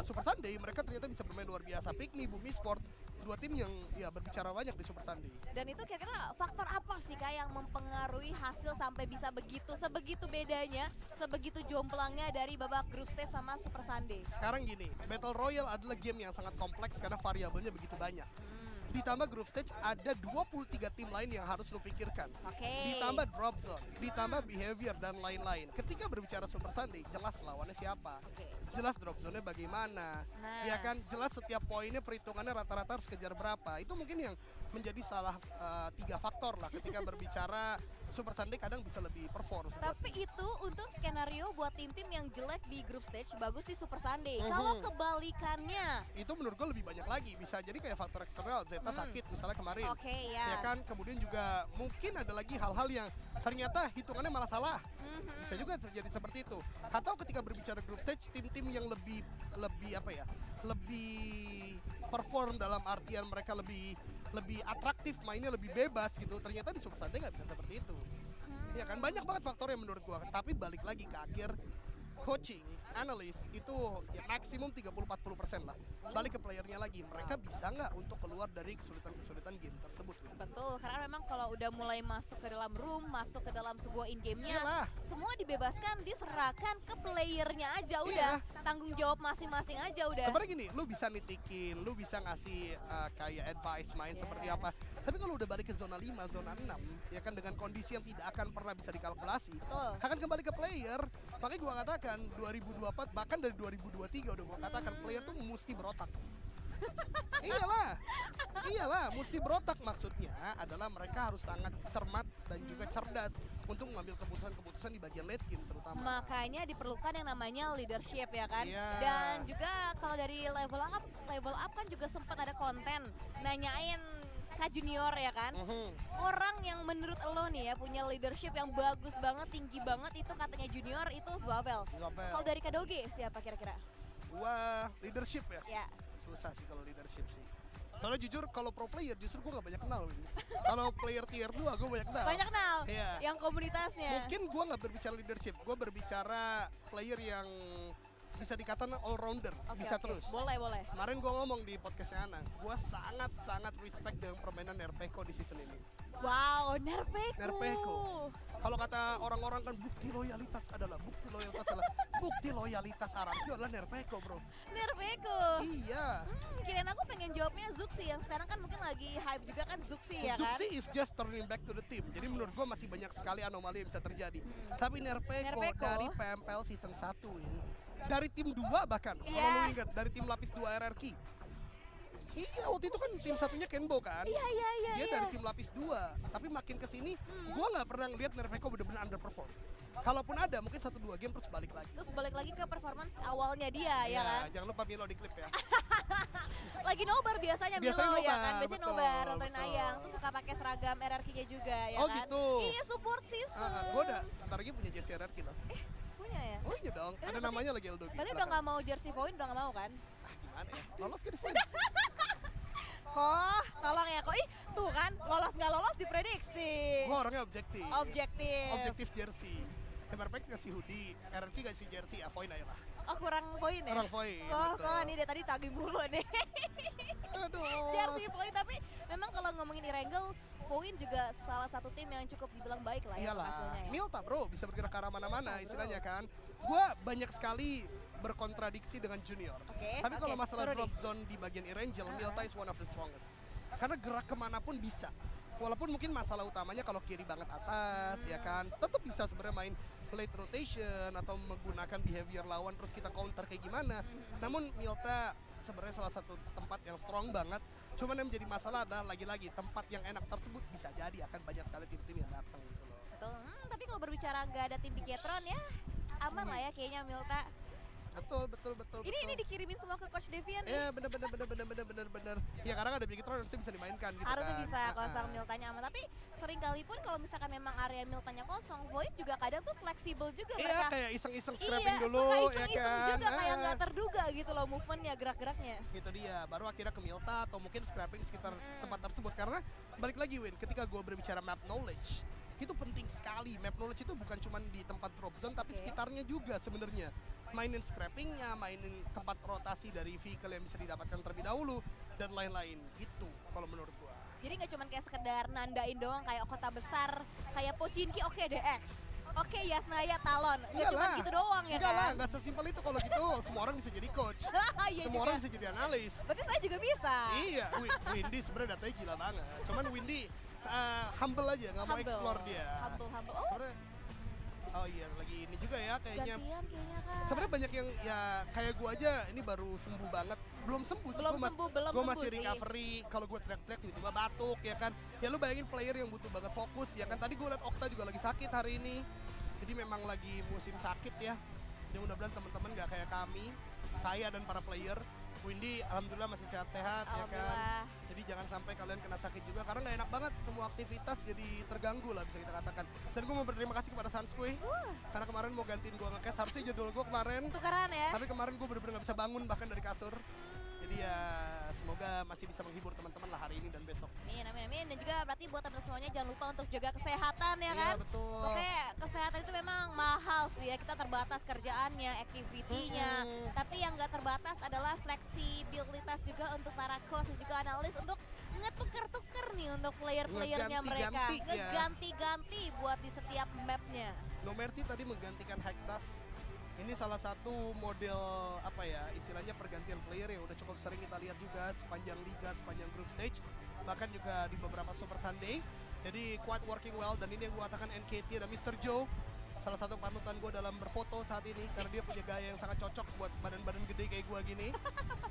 Super Sunday mereka ternyata bisa bermain luar biasa. Pikmi, Bumi Sport, 2 tim yang berbicara banyak di Super Sunday. Dan itu kira-kira faktor apa sih Kak yang mempengaruhi hasil sampai bisa sebegitu bedanya, sebegitu jomplangnya dari babak group stage sama Super Sunday? Sekarang gini, Battle Royale adalah game yang sangat kompleks karena variabelnya begitu banyak. Ditambah group stage ada 23 tim lain yang harus lo pikirkan. Ditambah drop zone, ditambah behavior dan lain-lain. Ketika berbicara Super Sunday, jelas lawannya siapa. Jelas drop zone-nya bagaimana. Ya kan, jelas setiap poinnya perhitungannya rata-rata harus kejar berapa. Itu mungkin yang menjadi salah 3 faktor lah ketika berbicara Super Sunday kadang bisa lebih perform. Tapi itu untuk skenario buat tim-tim yang jelek di group stage, bagus di Super Sunday. Kalau kebalikannya, itu menurut gue lebih banyak lagi. Bisa jadi kayak faktor eksternal, Zeta sakit misalnya kemarin. Ya kan, kemudian juga mungkin ada lagi hal-hal yang ternyata hitungannya malah salah. Bisa juga terjadi seperti itu. Atau ketika berbicara group stage, tim-tim yang lebih perform dalam artian mereka lebih atraktif, mainnya lebih bebas gitu. Ternyata di Super Sunday nggak bisa seperti itu. Ya kan, banyak banget faktor yang menurut gua. Tapi balik lagi ke akhir, coaching, analis itu ya maksimum 30-40% lah. Balik ke playernya lagi, mereka bisa nggak untuk keluar dari kesulitan-kesulitan game tersebut? Betul, karena memang kalau udah mulai masuk ke dalam room, masuk ke dalam sebuah in-game-nya, semua dibebaskan, diserahkan ke playernya aja udah. Tanggung jawab masing-masing aja udah. Sebenarnya gini, lu bisa nitikin, lu bisa ngasih kayak advice main seperti apa. Tapi kalau udah balik ke zona 5, zona 6, ya kan dengan kondisi yang tidak akan pernah bisa dikalkulasi, akan kembali ke player. Makanya gua katakan 2024 bahkan dari 2023 udah gua katakan player tuh mesti berotak. Iyalah, mesti berotak. Maksudnya adalah mereka harus sangat cermat dan juga cerdas untuk mengambil keputusan-keputusan di bagian late game terutama. Makanya diperlukan yang namanya leadership ya kan. Dan juga kalau dari level up kan juga sempat ada konten nanyain Kak Junior ya kan. Orang yang menurut lo nih ya punya leadership yang bagus banget, tinggi banget, itu katanya Junior itu Zwabel. Kalau dari Kadoge siapa kira-kira? Wah, leadership ya? Ya. Susah sih kalau leadership sih. Soalnya jujur kalau pro player justru gue gak banyak kenal. Kalau player tier 2 gue banyak kenal. Banyak kenal? Yang komunitasnya? Mungkin gue gak berbicara leadership, gue berbicara player yang bisa dikatakan all-rounder, bisa terus. Boleh. Kemarin gue ngomong di podcastnya Ana, gue sangat respect dengan permainan Nerpeko di season ini. Wow, Nerpeko. Kalau kata orang-orang kan bukti loyalitas adalah bukti loyalitas Arabio adalah Nerpeko, bro. Nerpeko. Iya. Kirain aku pengen jawabnya Zuxi, yang sekarang kan mungkin lagi hype juga kan Zuxi ya kan. Zuxi is just turning back to the team. Jadi menurut gue masih banyak sekali anomali yang bisa terjadi. Tapi Nerpeko dari PMPL season 1 ini, dari tim 2 bahkan, kalau lu ingat, dari tim lapis 2 RRQ. Iya, waktu itu kan tim satunya Kenbo kan. Iya. Dia dari tim lapis 2. Tapi makin kesini, gue gak pernah ngeliat Nerpeko bener-bener underperform. Kalaupun ada, mungkin 1-2 game terus balik lagi. Terus balik lagi ke performance awalnya dia ya kan. Jangan lupa Milo di klip ya. Lagi nobar biasanya Milo ya kan. Biasanya nobar, nontonin betul. Ayang. Terus suka pakai seragam RRQ-nya juga ya Oh kan. gitu. Iya, support system. Gue udah, ntar lagi punya jersey RRQ loh. Punya ya? Oh iya dong, ada namanya lagi Eldogi. Berarti udah gak mau jersey point, udah gak mau kan? Gimana ya, lolos ke di point. Oh, tolong ya kok. Tuh kan, lolos nggak lolos diprediksi. Gue orangnya objektif. Objektif. Objektif jersey. Temerpex kasih hoodie, RRQ kasih jersey, avoid aja lah. Oh kurang poin ya? Kurang poin. Kok nih dia tadi tagih mulu nih. Aduh. Jersey poin, tapi memang kalau ngomongin Erangel, poin juga salah satu tim yang cukup dibilang baik lah ya Iyalah, hasilnya ya. Milta bro, bisa bergerak ke arah mana-mana Milta, istilahnya bro. kan. Gua banyak sekali berkontradiksi dengan Junior. Tapi kalau masalah seru drop nih. zone di bagian Erangel, Milta is one of the strongest. Karena gerak kemanapun bisa. Walaupun mungkin masalah utamanya kalau kiri banget atas, ya kan, tetap bisa sebenarnya main late rotation atau menggunakan behavior lawan terus kita counter kayak gimana. Namun Milta sebenarnya salah satu tempat yang strong banget. Cuman yang menjadi masalah adalah lagi-lagi tempat yang enak tersebut bisa jadi akan banyak sekali tim-tim yang datang gitu loh. Betul. Tapi kalau berbicara nggak ada tim Bigetron ya, aman lah ya kayaknya Milta. Betul. Ini dikirimin semua ke Coach Devian nih. Ya bener. Ya karena ada Bigetron harusnya bisa dimainkan gitu Harusnya kan. bisa kosong Miltanya aman. Tapi sering kali pun kalau misalkan memang area Miltanya kosong, Void juga kadang tuh fleksibel juga Iya mereka. kayak iseng-iseng scrapping dulu suka ya iseng-iseng kan. juga kayak nggak terduga gitu loh movementnya, gerak-geraknya. Itu dia, baru akhirnya ke Milta atau mungkin scrapping sekitar tempat tersebut. Karena balik lagi Win, ketika gue berbicara map knowledge, itu penting sekali. Map knowledge itu bukan cuma di tempat drop zone, tapi sekitarnya juga sebenarnya. Mainin scrappingnya, mainin tempat rotasi dari vehicle yang bisa didapatkan terlebih dahulu, dan lain-lain. Gitu kalau menurut gue. Jadi nggak cuma kayak sekedar nandain doang kayak kota besar, kayak Pochinki oke DX. Oke Yasnaya Talon, nggak cuma gitu doang ya Enggak lah, kan? nggak sesimpel itu kalau gitu. Semua orang bisa jadi coach. Iya Semua juga. orang bisa jadi analis. Berarti saya juga bisa. Iya, Windy sebenarnya datanya gila banget. Cuman Windy humble aja, nggak mau explore dia. Humble. Oh, Sebenarnya, oh iya, lagi ini juga ya kayaknya. gantian kayaknya kan. Sebenarnya banyak yang ya kayak gua aja ini baru sembuh banget. Belum sembuh sih, Belum gua sembuh masih sih. recovery. Kalau gua teriak-teriak tiba-tiba batuk ya kan. Ya lu bayangin player yang butuh banget fokus ya kan. Tadi gua liat Okta juga lagi sakit hari ini. Jadi memang lagi musim sakit ya. Jadi mudah-mudahan teman-teman nggak kayak kami, saya dan para player. Windy alhamdulillah masih sehat-sehat ya kan. Alhamdulillah. Jadi jangan sampai kalian kena sakit juga karena nggak enak banget semua aktivitas jadi terganggu lah bisa kita katakan. Dan gue mau berterima kasih kepada Sanskui karena kemarin mau gantiin gue nge-cast, harusnya jadwal gue kemarin. Tukaran ya. Tapi kemarin gue bener-bener nggak bisa bangun bahkan dari kasur. Jadi ya semoga masih bisa menghibur teman-teman lah hari ini dan besok. Amin. Dan juga berarti buat teman semuanya jangan lupa untuk jaga kesehatan ya kan. Iya betul. Oke, kesehatan itu memang mahal sih ya. Kita terbatas kerjaannya, activity-nya. Tapi yang nggak terbatas adalah fleksibilitas juga untuk para coach dan juga analis untuk ngetuker-tuker nih untuk player-playernya mereka. Ngeganti-ganti ya. Ngeganti-ganti buat di setiap mapnya. No Mercy tadi menggantikan Hexas. Ini salah satu model apa ya istilahnya pergantian player yang udah cukup sering kita lihat juga sepanjang liga, sepanjang group stage, bahkan juga di beberapa Super Sunday. Jadi quite working well dan ini yang gue katakan NKT dan Mr. Joe. Salah satu panutan gue dalam berfoto saat ini karena dia punya gaya yang sangat cocok buat badan-badan gede kayak gue gini.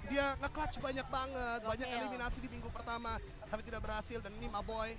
Dia nge-clutch banyak banget, banyak Gokil. eliminasi di minggu pertama tapi tidak berhasil. Dan ini my boy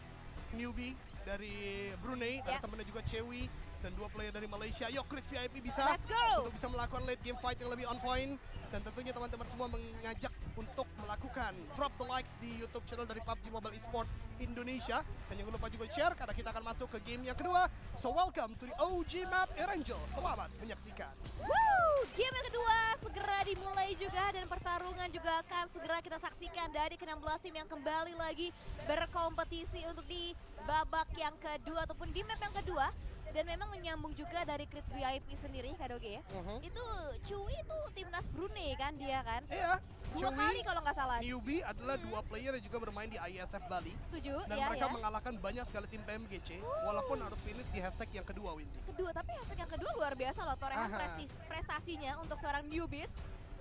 newbie dari Brunei, ada temennya juga Chewi dan 2 player dari Malaysia. Yuk Crit VIP bisa Let's go! untuk bisa melakukan late game fight yang lebih on point. Dan tentunya teman-teman semua mengajak untuk melakukan drop the likes di YouTube channel dari PUBG Mobile Esport Indonesia. Dan jangan lupa juga share karena kita akan masuk ke game yang kedua. So welcome to the OG map Erangel. Selamat menyaksikan. Woo! Game yang kedua segera dimulai juga dan pertarungan juga akan segera kita saksikan dari ke-16 tim yang kembali lagi berkompetisi untuk di babak yang kedua ataupun di map yang kedua. Dan memang menyambung juga dari Crit VIP sendiri Kak Doge ya. Itu Cui itu timnas Brunei kan dia kan? Iya, 2 Chewy, kali kalau nggak salah. newbie adalah 2 player yang juga bermain di ISF Bali. Setuju? Dan Ya, mereka ya. mengalahkan banyak sekali tim PMGC, walaupun harus finish di hashtag yang kedua, Windy. Kedua, tapi hashtag yang kedua luar biasa loh torehan Aha. prestasinya untuk seorang newbies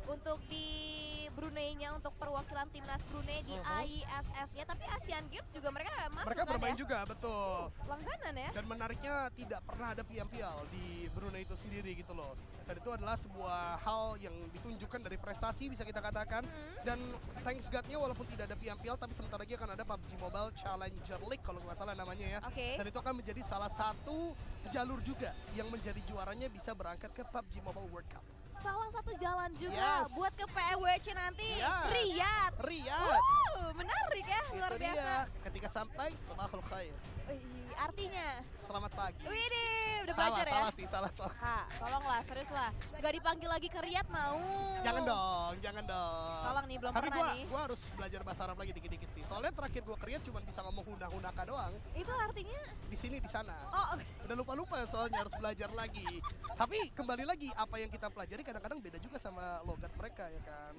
untuk di Brunei-nya untuk perwakilan timnas Brunei di ISF-nya, tapi Asian Games juga mereka masuk Mereka kan bermain ya? juga, betul. Langganan ya? Dan menariknya tidak pernah ada piam-pial di Brunei itu sendiri gitu loh. Dan itu adalah sebuah hal yang ditunjukkan dari prestasi bisa kita katakan. Dan thanks God-nya walaupun tidak ada piam-pial tapi sebentar lagi akan ada PUBG Mobile Challenger League kalau nggak salah namanya ya. Oke. Dan itu akan menjadi salah satu jalur juga yang menjadi juaranya bisa berangkat ke PUBG Mobile World Cup. Salah satu jalan juga Yes. buat ke PWC nanti. Yes. Riyadh. Riyadh. Menarik ya, luar Itu biasa. dia. Ketika sampai, sabahul khair. Wih, artinya, Selamat pagi. widih, udah Salah, belajar ya? salah sih, salah. Kak, tolonglah, serius lah. Gak dipanggil lagi ke Riyadh mau. Jangan dong, jangan dong. Tolong nih, belum Tapi pernah nih. gua harus belajar bahasa Arab lagi dikit-dikit sih. Soalnya terakhir gua create cuma bisa ngomong hunaka doang. Itu artinya? Di sini, di sana. Oh, Udah lupa-lupa soalnya harus belajar lagi. Tapi kembali lagi, apa yang kita pelajari kadang-kadang beda juga sama logat mereka ya kan.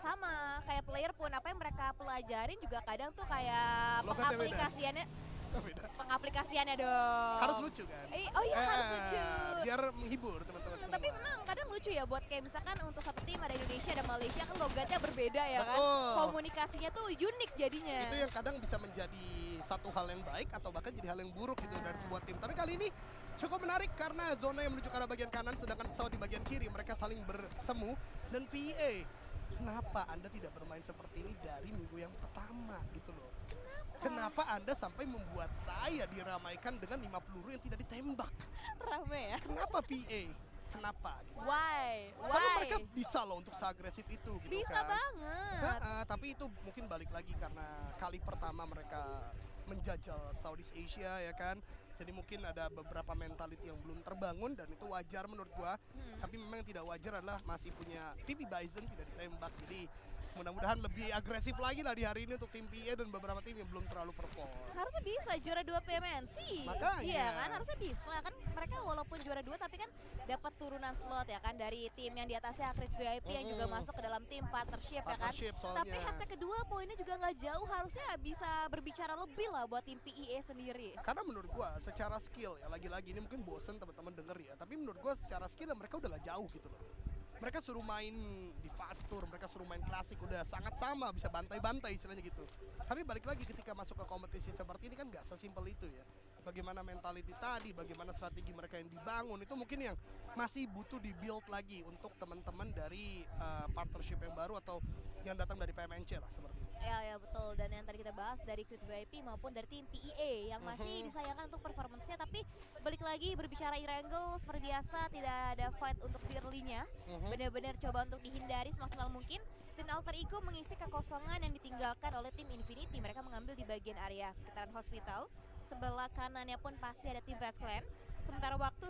sama. Kayak player pun apa yang mereka pelajarin juga kadang tuh kayak Logatnya beda. pengaplikasiannya, Beda. pengaplikasiannya dong. Harus lucu kan? Oh iya, harus lucu. Biar menghibur teman-teman semua. Tapi memang kadang lucu ya buat kayak misalkan untuk satu tim ada Indonesia ada Malaysia kan logatnya berbeda ya kan. Betul. Komunikasinya tuh unik jadinya. Itu yang kadang bisa menjadi satu hal yang baik atau bahkan jadi hal yang buruk gitu dari sebuah tim. Tapi kali ini cukup menarik karena zona yang menuju ke arah bagian kanan sedangkan pesawat di bagian kiri mereka saling bertemu. Dan PEA, kenapa Anda tidak bermain seperti ini dari minggu yang pertama gitu loh? Kenapa Anda sampai membuat saya diramaikan dengan 5 peluru yang tidak ditembak? Rame ya. Kenapa PA? Kenapa? Gitu. Why? Karena mereka bisa loh untuk seagresif itu gitu Bisa kan. banget. Tapi itu mungkin balik lagi karena kali pertama mereka menjajal Southeast Asia ya kan. Jadi mungkin ada beberapa mentality yang belum terbangun dan itu wajar menurut gua. Tapi memang yang tidak wajar adalah masih punya TP Bison tidak ditembak. Jadi mudah-mudahan lebih agresif lagi lah di hari ini untuk tim PA dan beberapa tim yang belum terlalu perform. Harusnya bisa juara 2 PMNC. Makanya. Iya kan harusnya bisa kan mereka walaupun juara 2 tapi kan dapat turunan slot ya kan dari tim yang di atasnya Akrit VIP yang juga masuk ke dalam tim partnership ya kan. Partnership soalnya. Tapi hasil kedua poinnya juga nggak jauh harusnya bisa berbicara lebih lah buat tim PEA sendiri. Karena menurut gua secara skill ya lagi-lagi ini mungkin bosen teman-teman denger ya. Tapi menurut gua secara skill ya mereka udah gak jauh gitu loh. Mereka suruh main di fast tour, mereka suruh main klasik udah sangat sama, bisa bantai-bantai istilahnya gitu. Tapi balik lagi ketika masuk ke kompetisi seperti ini kan nggak sesimpel itu ya. Bagaimana mentality tadi, bagaimana strategi mereka yang dibangun itu mungkin yang masih butuh di-build lagi untuk teman-teman dari partnership yang baru atau yang datang dari PMNC lah seperti itu. Ya betul, dan yang tadi kita bahas dari Chris VIP maupun dari tim PEA yang masih disayangkan untuk performance-nya, tapi balik lagi berbicara Irangel seperti biasa tidak ada fight untuk early-nya, benar-benar coba untuk dihindari semaksimal mungkin, dan Alter Ego mengisi kekosongan yang ditinggalkan oleh tim Infinity. Mereka mengambil di bagian area sekitaran hospital, sebelah kanannya pun pasti ada tim Vast Clan, sementara waktu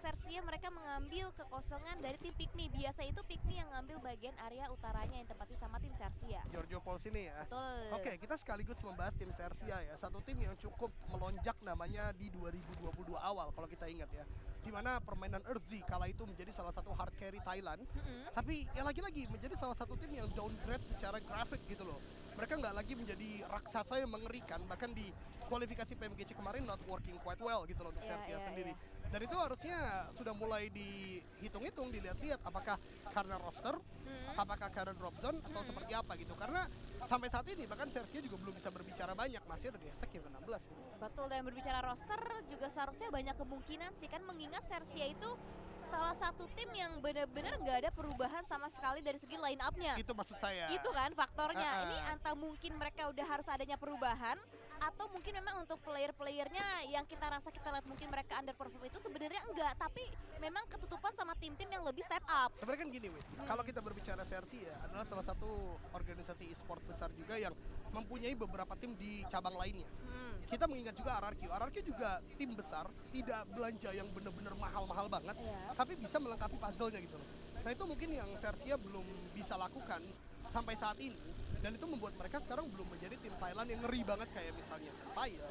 Sersia mereka mengambil kekosongan dari tim Pikmi. Biasa itu Pikmi yang ngambil bagian area utaranya yang tempati sama tim Sersia. Giorgio Pauls ini ya. Betul. Oke, kita sekaligus membahas tim Sersia ya. Satu tim yang cukup melonjak namanya di 2022 awal kalau kita ingat ya. Di mana permainan Earthzy kala itu menjadi salah satu hard carry Thailand. Tapi ya lagi-lagi menjadi salah satu tim yang downgrade secara grafik gitu loh. Mereka nggak lagi menjadi raksasa yang mengerikan, bahkan di kualifikasi PMGC kemarin not working quite well gitu loh untuk Sersia sendiri. Dan itu harusnya sudah mulai dihitung-hitung, dilihat-lihat apakah karena roster, apakah karena drop zone atau seperti apa gitu. Karena sampai saat ini bahkan Sersia juga belum bisa berbicara banyak, masih ada Desek yang ke-16 gitu. Betul, dan berbicara roster juga seharusnya banyak kemungkinan sih kan, mengingat Sersia itu salah satu tim yang benar-benar nggak ada perubahan sama sekali dari segi line up-nya. Itu maksud saya. Itu kan faktornya. Ini antara mungkin mereka udah harus adanya perubahan atau mungkin memang untuk player-playernya yang kita rasa kita lihat mungkin mereka underperform itu sebenarnya enggak, tapi memang ketutupan sama tim-tim yang lebih step up. Sebenarnya kan gini, Wit. Kalau kita berbicara Sersia adalah salah satu organisasi e-sport besar juga yang mempunyai beberapa tim di cabang lainnya. Kita mengingat juga RRQ. RRQ juga tim besar, tidak belanja yang benar-benar mahal-mahal banget, tapi bisa melengkapi puzzle-nya gitu loh. Nah itu mungkin yang Sersia belum bisa lakukan sampai saat ini. Dan itu membuat mereka sekarang belum menjadi tim Thailand yang ngeri banget kayak misalnya Vampire,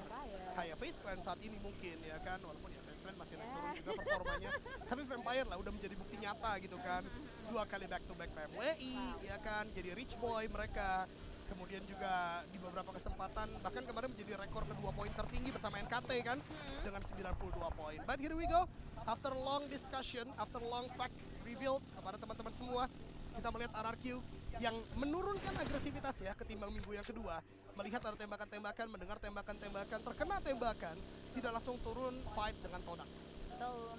kayak FaZe Clan saat ini mungkin ya kan. Walaupun ya FaZe Clan masih naik turun juga performanya. Tapi Vampire lah udah menjadi bukti nyata gitu kan. 2 kali back-to-back PMWI ya kan, jadi rich boy mereka. Kemudian juga di beberapa kesempatan bahkan kemarin menjadi rekor kedua poin tertinggi bersama NKT kan dengan 92 poin. But here we go. After long discussion, after long fact reveal kepada teman-teman semua, kita melihat RRQ yang menurunkan agresivitas ya ketimbang minggu yang kedua. Melihat ada tembakan-tembakan, mendengar tembakan-tembakan, terkena tembakan, tidak langsung turun fight dengan Todak. Betul.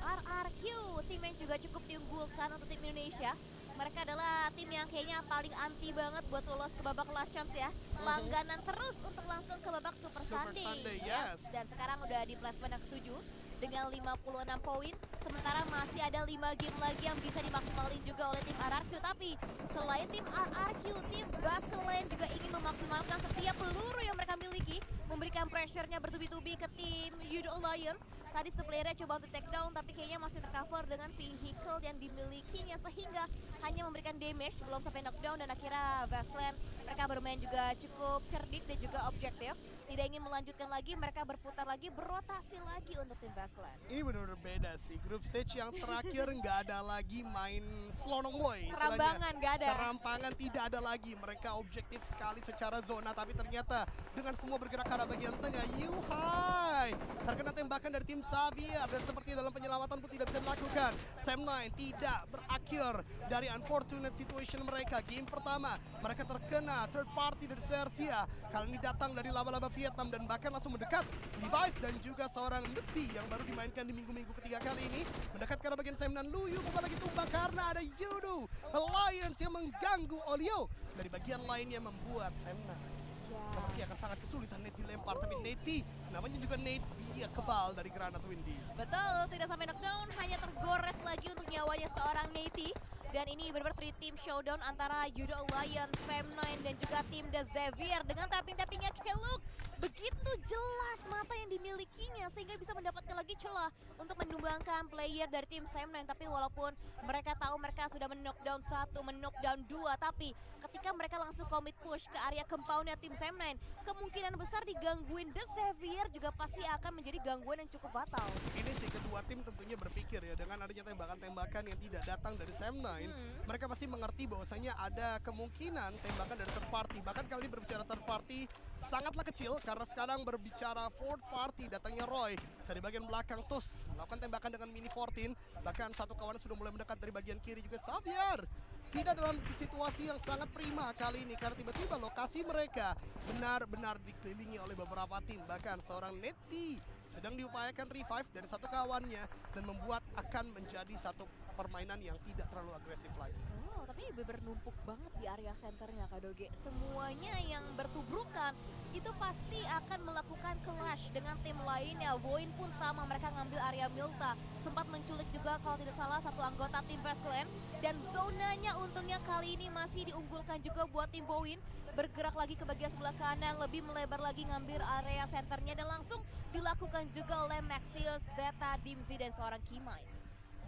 RRQ, tim yang juga cukup diunggulkan untuk tim Indonesia. Mereka adalah tim yang kayaknya paling anti banget buat lolos ke babak last chance ya. Langganan terus untuk langsung ke babak Super Sunday. Yes. Dan sekarang udah di placement yang ke-7 dengan 56 poin. Sementara masih ada 5 game lagi yang bisa dimaksimalin juga oleh tim RRQ. Tapi selain tim RRQ, tim Baskeland juga ingin memaksimalkan setiap peluru yang mereka miliki. Memberikan pressure-nya bertubi-tubi ke tim Yudo Alliance. Tadi playernya coba untuk take down tapi kayaknya masih tercover dengan vehicle yang dimilikinya sehingga hanya memberikan damage belum sampai knockdown dan akhirnya Vazclan mereka bermain juga cukup cerdik dan juga objektif. Tidak ingin melanjutkan lagi, mereka berputar lagi, berotasi lagi untuk tim Vazclan. Ini benar-benar beda sih. Group stage yang terakhir nggak ada lagi main slonong boy. Serampangan nggak ada. Serampangan tidak ada lagi. Mereka objektif sekali secara zona, tapi ternyata dengan semua bergerak ke arah bagian tengah. Yuhai! Terkena tembakan dari tim Xavier dan seperti dalam penyelamatan pun tidak bisa dilakukan. Sam9 tidak berakhir dari unfortunate situation mereka. Game pertama mereka terkena third party dari Sersia. Kali ini datang dari laba-laba Vietnam dan bahkan langsung mendekat Levi's dan juga seorang Neti yang baru dimainkan di minggu-minggu ketiga kali ini. Mendekat ke arah bagian Sam9. Luyu bukan lagi tumbang karena ada Yudo Alliance yang mengganggu Olio. Dari bagian lainnya membuat Sam9 seperti akan sangat kesulitan Neti lempar, tapi Neti namanya juga Nate, dia kebal dari granat Windy. Betul, tidak sampai knockdown, hanya tergores lagi untuk nyawanya seorang Neti. Dan ini benar-benar 3 team showdown antara Judo Alliance, Sam9 dan juga tim The Xavier dengan tapping-tappingnya Keluk. Begitu jelas mata yang dimilikinya sehingga bisa mendapatkan lagi celah untuk menumbangkan player dari tim Sam9. Tapi walaupun mereka tahu mereka sudah men-knockdown 1, men-knockdown 2, tapi ketika mereka langsung commit push ke area compoundnya tim Sam9, kemungkinan besar digangguin The Xavier juga pasti akan menjadi gangguan yang cukup fatal. Ini sih kedua tim tentunya berpikir ya, dengan adanya tembakan-tembakan yang tidak datang dari Sam9, mereka pasti mengerti bahwasanya ada kemungkinan tembakan dari third party. Bahkan kali ini berbicara third party sangatlah kecil karena sekarang berbicara fourth party, datangnya Roy dari bagian belakang. Tus melakukan tembakan dengan mini 14, bahkan satu kawan sudah mulai mendekat dari bagian kiri juga. Xavier tidak dalam situasi yang sangat prima kali ini karena tiba-tiba lokasi mereka benar-benar dikelilingi oleh beberapa tim. Bahkan seorang Neti sedang diupayakan revive dari satu kawannya dan membuat akan menjadi satu permainan yang tidak terlalu agresif lagi. Oh, tapi ini bener numpuk banget di area centernya Kak Doge. Semuanya yang bertubrukan itu pasti akan melakukan clash dengan tim lainnya. Voin pun sama, mereka ngambil area Milta. Sempat menculik juga kalau tidak salah satu anggota tim Vazclan. Dan zonanya untungnya kali ini masih diunggulkan juga buat tim Voin. Bergerak lagi ke bagian sebelah kanan, lebih melebar lagi ngambil area centernya. Dan langsung dilakukan juga oleh Maxius, Zeta, Dimzi, dan seorang Kimai.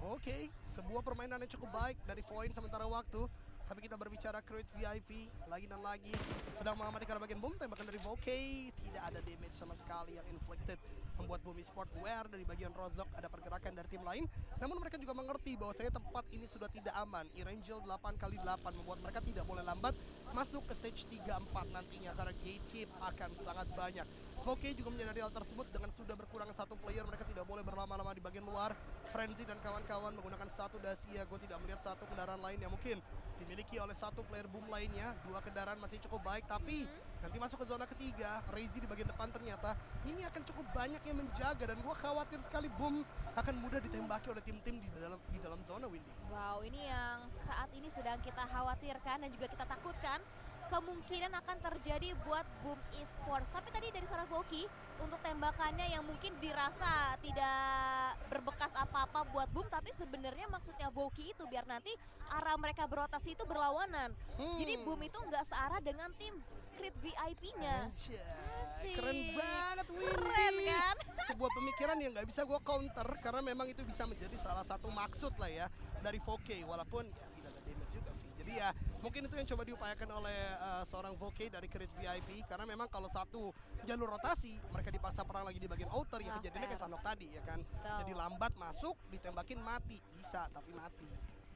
Oke, sebuah permainan yang cukup baik dari Voin sementara waktu. Tapi kita berbicara Create VIP lagi dan lagi. Sedang mengamati ke arah bagian boom, tembakan dari Voke. Tidak ada damage sama sekali yang inflicted. Membuat Boom Esport aware dari bagian Rozok ada pergerakan dari tim lain. Namun mereka juga mengerti bahwasanya tempat ini sudah tidak aman. Erangel 8x8 membuat mereka tidak boleh lambat masuk ke stage 3-4 nantinya. Karena gatekeep akan sangat banyak. Voke juga menyadari hal tersebut dengan sudah berkurang satu player. Mereka tidak boleh berlama-lama di bagian luar. Frenzy dan kawan-kawan menggunakan satu Dacia. Gue tidak melihat satu kendaraan lain yang mungkin dimiliki oleh satu player boom lainnya. Dua kendaraan masih cukup baik, tapi nanti masuk ke zona ketiga, Reizi di bagian depan ternyata ini akan cukup banyak yang menjaga dan gue khawatir sekali boom akan mudah ditembaki oleh tim-tim di dalam zona, Windy. Wow, ini yang saat ini sedang kita khawatirkan dan juga kita takutkan kemungkinan akan terjadi buat Boom Esports. Tapi tadi dari seorang Voki untuk tembakannya yang mungkin dirasa tidak berbekas apa-apa buat Boom, tapi sebenarnya maksudnya Voki itu biar nanti arah mereka berotasi itu berlawanan. Jadi Boom itu nggak searah dengan tim Creed VIP-nya. Keren banget, Windy. Keren kan? Sebuah pemikiran yang nggak bisa gue counter karena memang itu bisa menjadi salah satu maksud lah ya dari Voke, walaupun ya tidak ada damage juga sih. Jadi ya mungkin itu yang coba diupayakan oleh seorang Voke dari Creed VIP karena memang kalau satu jalur rotasi mereka dipaksa perang lagi di bagian outer ya kejadiannya kayak Sanok tadi ya kan. Jadi lambat masuk ditembakin mati, bisa tapi mati.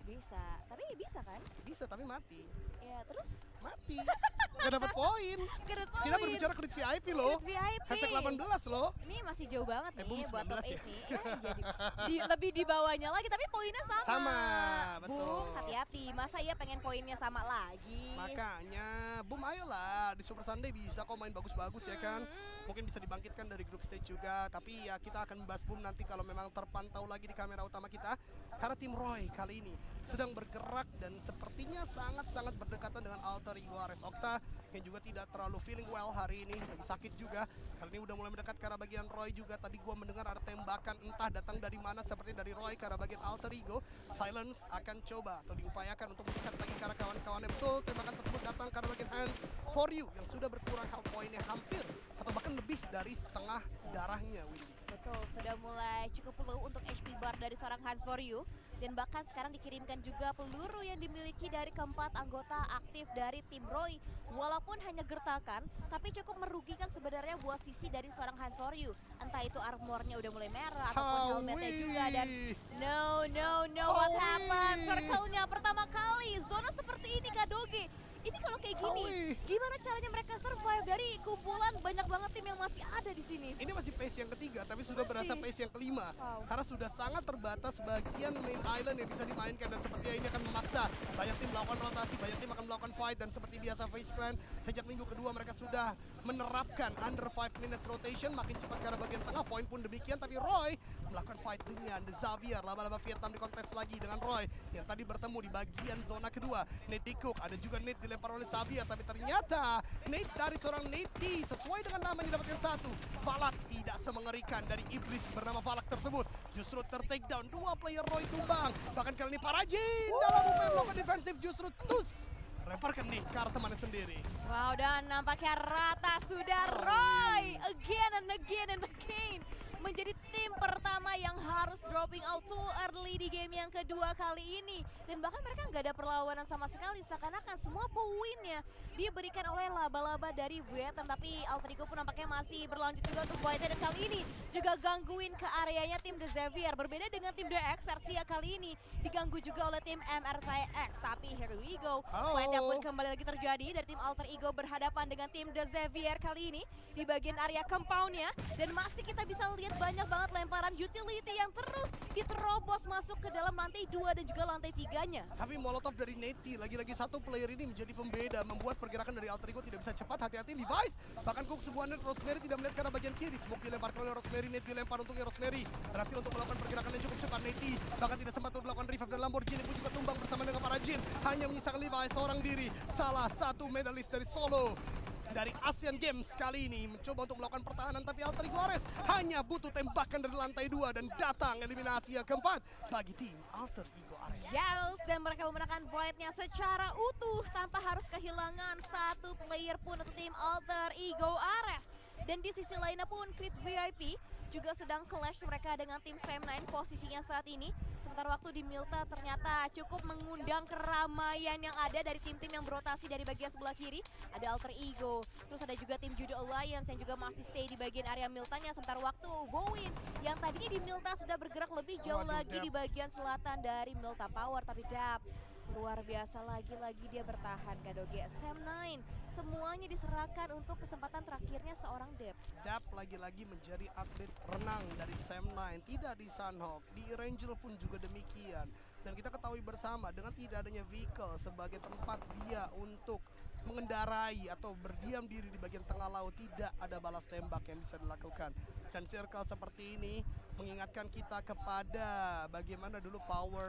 Bisa, tapi bisa kan? Bisa tapi mati. Ya terus? Mati. Gak dapat poin. Kita berbicara Creed VIP loh. Creed VIP. Hashtag 18 loh. Ini masih jauh banget nih Boom buat 19 top 8 ya? nih. Jadi lebih di bawahnya lagi, tapi poinnya sama. Sama, betul. Boom, hati-hati. Masa iya pengen poinnya sama lagi? Makanya, Boom ayolah. Di Super Sunday bisa kok main bagus-bagus ya kan. Mungkin bisa dibangkitkan dari grup stage juga. Tapi ya kita akan membahas Boom nanti kalau memang terpantau lagi di kamera utama kita. Karena tim Roy kali ini sedang bergerak dan sepertinya sangat-sangat berdekatan dengan alter ego Ares Okta yang juga tidak terlalu feeling well hari ini, lagi sakit juga. Kali ini udah mulai mendekat ke arah bagian Roy juga. Tadi gua mendengar ada tembakan entah datang dari mana, seperti dari Roy ke arah bagian alter ego. Silence akan coba atau diupayakan untuk mendekat lagi ke arah kawan-kawannya. Betul, tembakan tersebut datang ke arah bagian Hand For You yang sudah berkurang health point-nya hampir atau bahkan lebih dari setengah darahnya, Windy. Betul, sudah mulai cukup low untuk HP bar dari seorang Hans For You. Dan bahkan sekarang dikirimkan juga peluru yang dimiliki dari keempat anggota aktif dari tim Roy. Walaupun hanya gertakan, tapi cukup merugikan sebenarnya buat sisi dari seorang Hans For You. Entah itu armornya udah mulai merah ataupun helmetnya juga. Dan no, what happened? Circle-nya pertama kali, zona seperti ini Kadoge. Ini kalau kayak gini, gimana caranya mereka survive dari kumpulan banyak banget tim yang masih ada di sini? Ini masih phase yang ketiga, tapi sudah berasa phase yang kelima. Karena sudah sangat terbatas bagian main island yang bisa dimainkan. Dan sepertinya ini akan memaksa banyak tim melakukan rotasi, banyak tim akan melakukan fight. Dan seperti biasa FaZe Clan, sejak minggu kedua mereka sudah menerapkan under 5 minutes rotation. Makin cepat ke arah bagian tengah, Point pun demikian. Tapi Roy melakukan fight dengan The Xavier. Laba-laba Vietnam di kontes lagi dengan Roy yang tadi bertemu di bagian zona kedua. Nate Cook, ada juga Nate dilempar oleh Xavier. Tapi ternyata Nate dari seorang Nate T, sesuai dengan namanya dapatkan satu. Valak tidak semengerikan dari iblis bernama Valak tersebut. Justru ter-takedown, dua player Roy tumbang. Bahkan kali ini Parajin dalam upaya melakukan defensif justru tus lemparkan nih ke arah temannya sendiri. Wow, dan nampaknya rata sudah Roy again and again menjadi tim pertama yang harus dropping out too early di game yang kedua kali ini. Dan bahkan mereka nggak ada perlawanan sama sekali, seakan-akan semua poinnya diberikan oleh laba-laba dari Vietnam. Tapi Alter Ego pun nampaknya masih berlanjut juga untuk Voidnya, dan kali ini juga gangguin ke areanya tim The Xavier. Berbeda dengan tim The X, Sersia kali ini diganggu juga oleh tim MRCX. Tapi here we go, Voidnya pun kembali lagi terjadi dari tim Alter Ego berhadapan dengan tim The Xavier kali ini di bagian area compoundnya. Dan masih kita bisa lihat banyak banget lemparan utility yang terus diterobos masuk ke dalam lantai 2 dan juga lantai 3-nya. Tapi Molotov dari Nate, lagi-lagi satu player ini menjadi pembeda, membuat pergerakan dari Alter Ego tidak bisa cepat. Hati-hati Levi's, bahkan Cook sebuah net, Rosemary tidak melihat ke arah bagian kiri. Smoke dilemparkan oleh Rosemary, Nate dilempar untungnya Rosemary berhasil untuk melakukan pergerakan yang cukup cepat. Nate bahkan tidak sempat untuk melakukan revive, dan Lamborghini pun juga tumbang bersama dengan para Jin. Hanya menyisakan Levi's seorang diri, salah satu medalis dari Solo dari Asian Games kali ini mencoba untuk melakukan pertahanan, tapi Alter Ego Ares hanya butuh tembakan dari lantai 2 dan datang eliminasi yang keempat bagi tim Alter Ego Ares. Yes, dan mereka memenangkan Voidnya secara utuh tanpa harus kehilangan satu player pun untuk tim Alter Ego Ares. Dan di sisi lainnya pun Crit VIP juga sedang clash mereka dengan tim Fam9 posisinya saat ini. Sementara waktu di Milta ternyata cukup mengundang keramaian yang ada dari tim-tim yang berotasi dari bagian sebelah kiri. Ada Alter Ego, terus ada juga tim Judo Alliance yang juga masih stay di bagian area Miltanya. Sementara waktu Bowen yang tadinya di Milta sudah bergerak lebih jauh lagi di bagian selatan dari Milta Power. Tapi Dap luar biasa, lagi-lagi dia bertahan Kadoge. Sam9 semuanya diserahkan untuk kesempatan terakhirnya seorang Dap. Dap lagi-lagi menjadi atlet renang dari Sam9, tidak di Sunhawk, di Erangel pun juga demikian. Dan kita ketahui bersama dengan tidak adanya vehicle sebagai tempat dia untuk mengendarai atau berdiam diri di bagian tengah laut, tidak ada balas tembak yang bisa dilakukan. Dan circle seperti ini mengingatkan kita kepada bagaimana dulu Power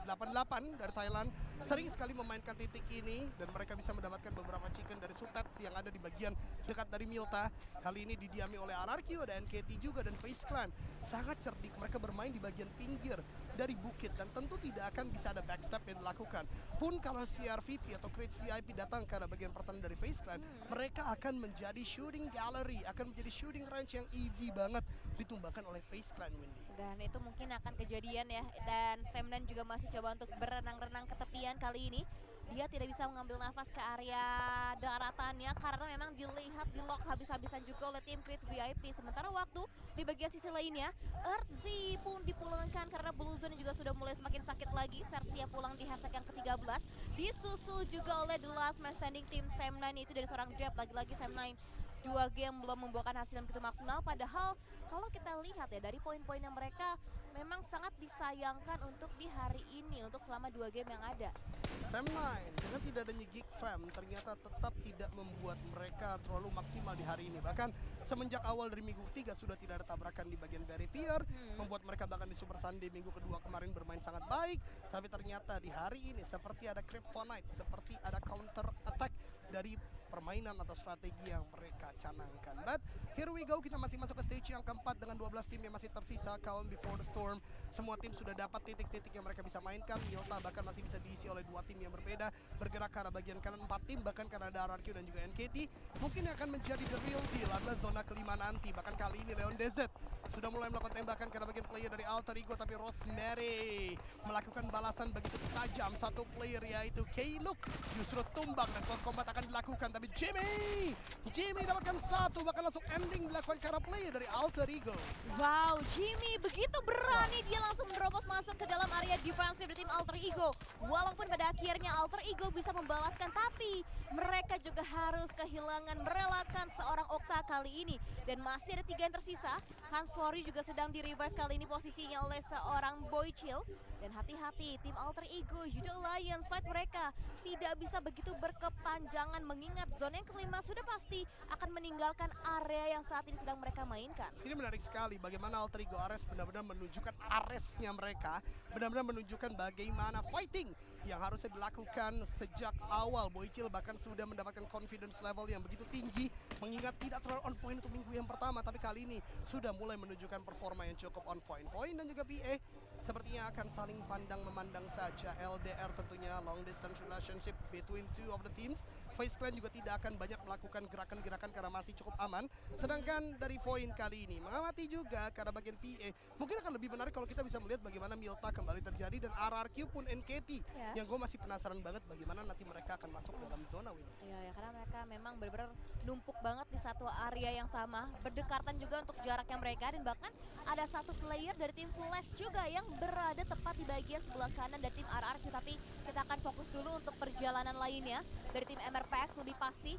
88 dari Thailand sering sekali memainkan titik ini, dan mereka bisa mendapatkan beberapa chicken dari Sutet yang ada di bagian dekat dari Milta. Kali ini didiami oleh Anarkyo, ada NKT juga, dan FaZe Clan. Sangat cerdik, mereka bermain di bagian pinggir dari bukit, dan tentu tidak akan bisa ada backstep yang dilakukan. Pun kalau CRVP atau Crit VIP datang ke bagian pertahanan dari FaZe Clan, mereka akan menjadi shooting gallery, akan menjadi shooting range yang easy banget ditumbangkan oleh FaZe Clan, Windy. Dan itu mungkin akan kejadian ya. Dan Sam9 juga masih coba untuk berenang-renang ke tepian kali ini. Dia tidak bisa mengambil nafas ke area daratannya karena memang dilihat di lock habis-habisan juga oleh tim Crit VIP. Sementara waktu di bagian sisi lainnya, Earthzy pun dipulangkan karena Blue Zone juga sudah mulai semakin sakit lagi. Sersia pulang di hashtag yang ke-13. Disusul juga oleh The Last Man Standing tim Sam9, itu dari seorang Dap. Lagi-lagi Sam9 2 game belum membuahkan hasil yang begitu maksimal. Padahal kalau kita lihat ya dari poin-poin yang mereka memang sangat disayangkan untuk di hari ini, untuk selama 2 game yang ada. Sam9 dengan tidak adanya Geek Fam ternyata tetap tidak membuat mereka terlalu maksimal di hari ini. Bahkan semenjak awal dari minggu ketiga sudah tidak ada tabrakan di bagian barrier, membuat mereka bahkan di Super Sunday minggu kedua kemarin bermain sangat baik. Tapi ternyata di hari ini seperti ada Kryptonite, seperti ada counter attack dari permainan atau strategi yang mereka canangkan. But here we go, kita masih masuk ke stage yang keempat dengan 12 tim yang masih tersisa. Calm before the storm. Semua tim sudah dapat titik-titik yang mereka bisa mainkan. Milta bahkan masih bisa diisi oleh 2 tim yang berbeda. Bergerak ke arah bagian kanan 4 tim, bahkan karena ada RRQ dan juga NKT. Mungkin yang akan menjadi the real deal adalah zona kelima nanti. Bahkan kali ini Leon DZ sudah mulai melakukan tembakan ke arah bagian player dari Alter Ego, tapi Rosemary melakukan balasan begitu tajam. Satu player yaitu K-Look justru tumbang dan close combat akan dilakukan, tapi Jimmy dapatkan satu, bahkan langsung ending dilakukan ke arah player dari Alter Ego. Wow, Jimmy begitu berani, dia langsung menerobos masuk ke dalam area defensif dari tim Alter Ego. Walaupun pada akhirnya Alter Ego bisa membalaskan, tapi mereka juga harus kehilangan merelakan seorang Okta kali ini. Dan masih ada 3 yang tersisa. Hans Fori juga sedang di-revive kali ini posisinya oleh seorang Boychill. Dan hati-hati, tim Alter Ego, Judo Alliance, fight mereka tidak bisa begitu berkepanjangan mengingat zona yang kelima sudah pasti akan meninggalkan area yang saat ini sedang mereka mainkan. Ini menarik sekali bagaimana Alter Ego Ares benar-benar menunjukkan Aresnya mereka, benar-benar menunjukkan bagaimana fighting yang harusnya dilakukan sejak awal. Boychill bahkan sudah mendapatkan confidence level yang begitu tinggi, mengingat tidak terlalu on point untuk minggu yang pertama, tapi kali ini sudah mulai menunjukkan performa yang cukup on point. Voin dan juga PA sepertinya akan saling pandang memandang saja. LDR tentunya long distance relationship between two of the teams. FaZe Clan juga tidak akan banyak melakukan gerakan-gerakan karena masih cukup aman. Sedangkan dari Voin kali ini mengamati juga karena bagian PA. Mungkin akan lebih menarik kalau kita bisa melihat bagaimana Milta kembali terjadi dan RRQ pun NKT. Yang gue masih penasaran banget bagaimana nanti mereka akan masuk dalam zona win. Iya, karena mereka memang benar-benar numpuk banget di satu area yang sama, berdekatan juga untuk jaraknya mereka, dan bahkan ada satu player dari tim Flash juga yang berada tepat di bagian sebelah kanan dari tim RRQ. Tapi kita akan fokus dulu untuk perjalanan lainnya dari tim MRPX lebih pasti,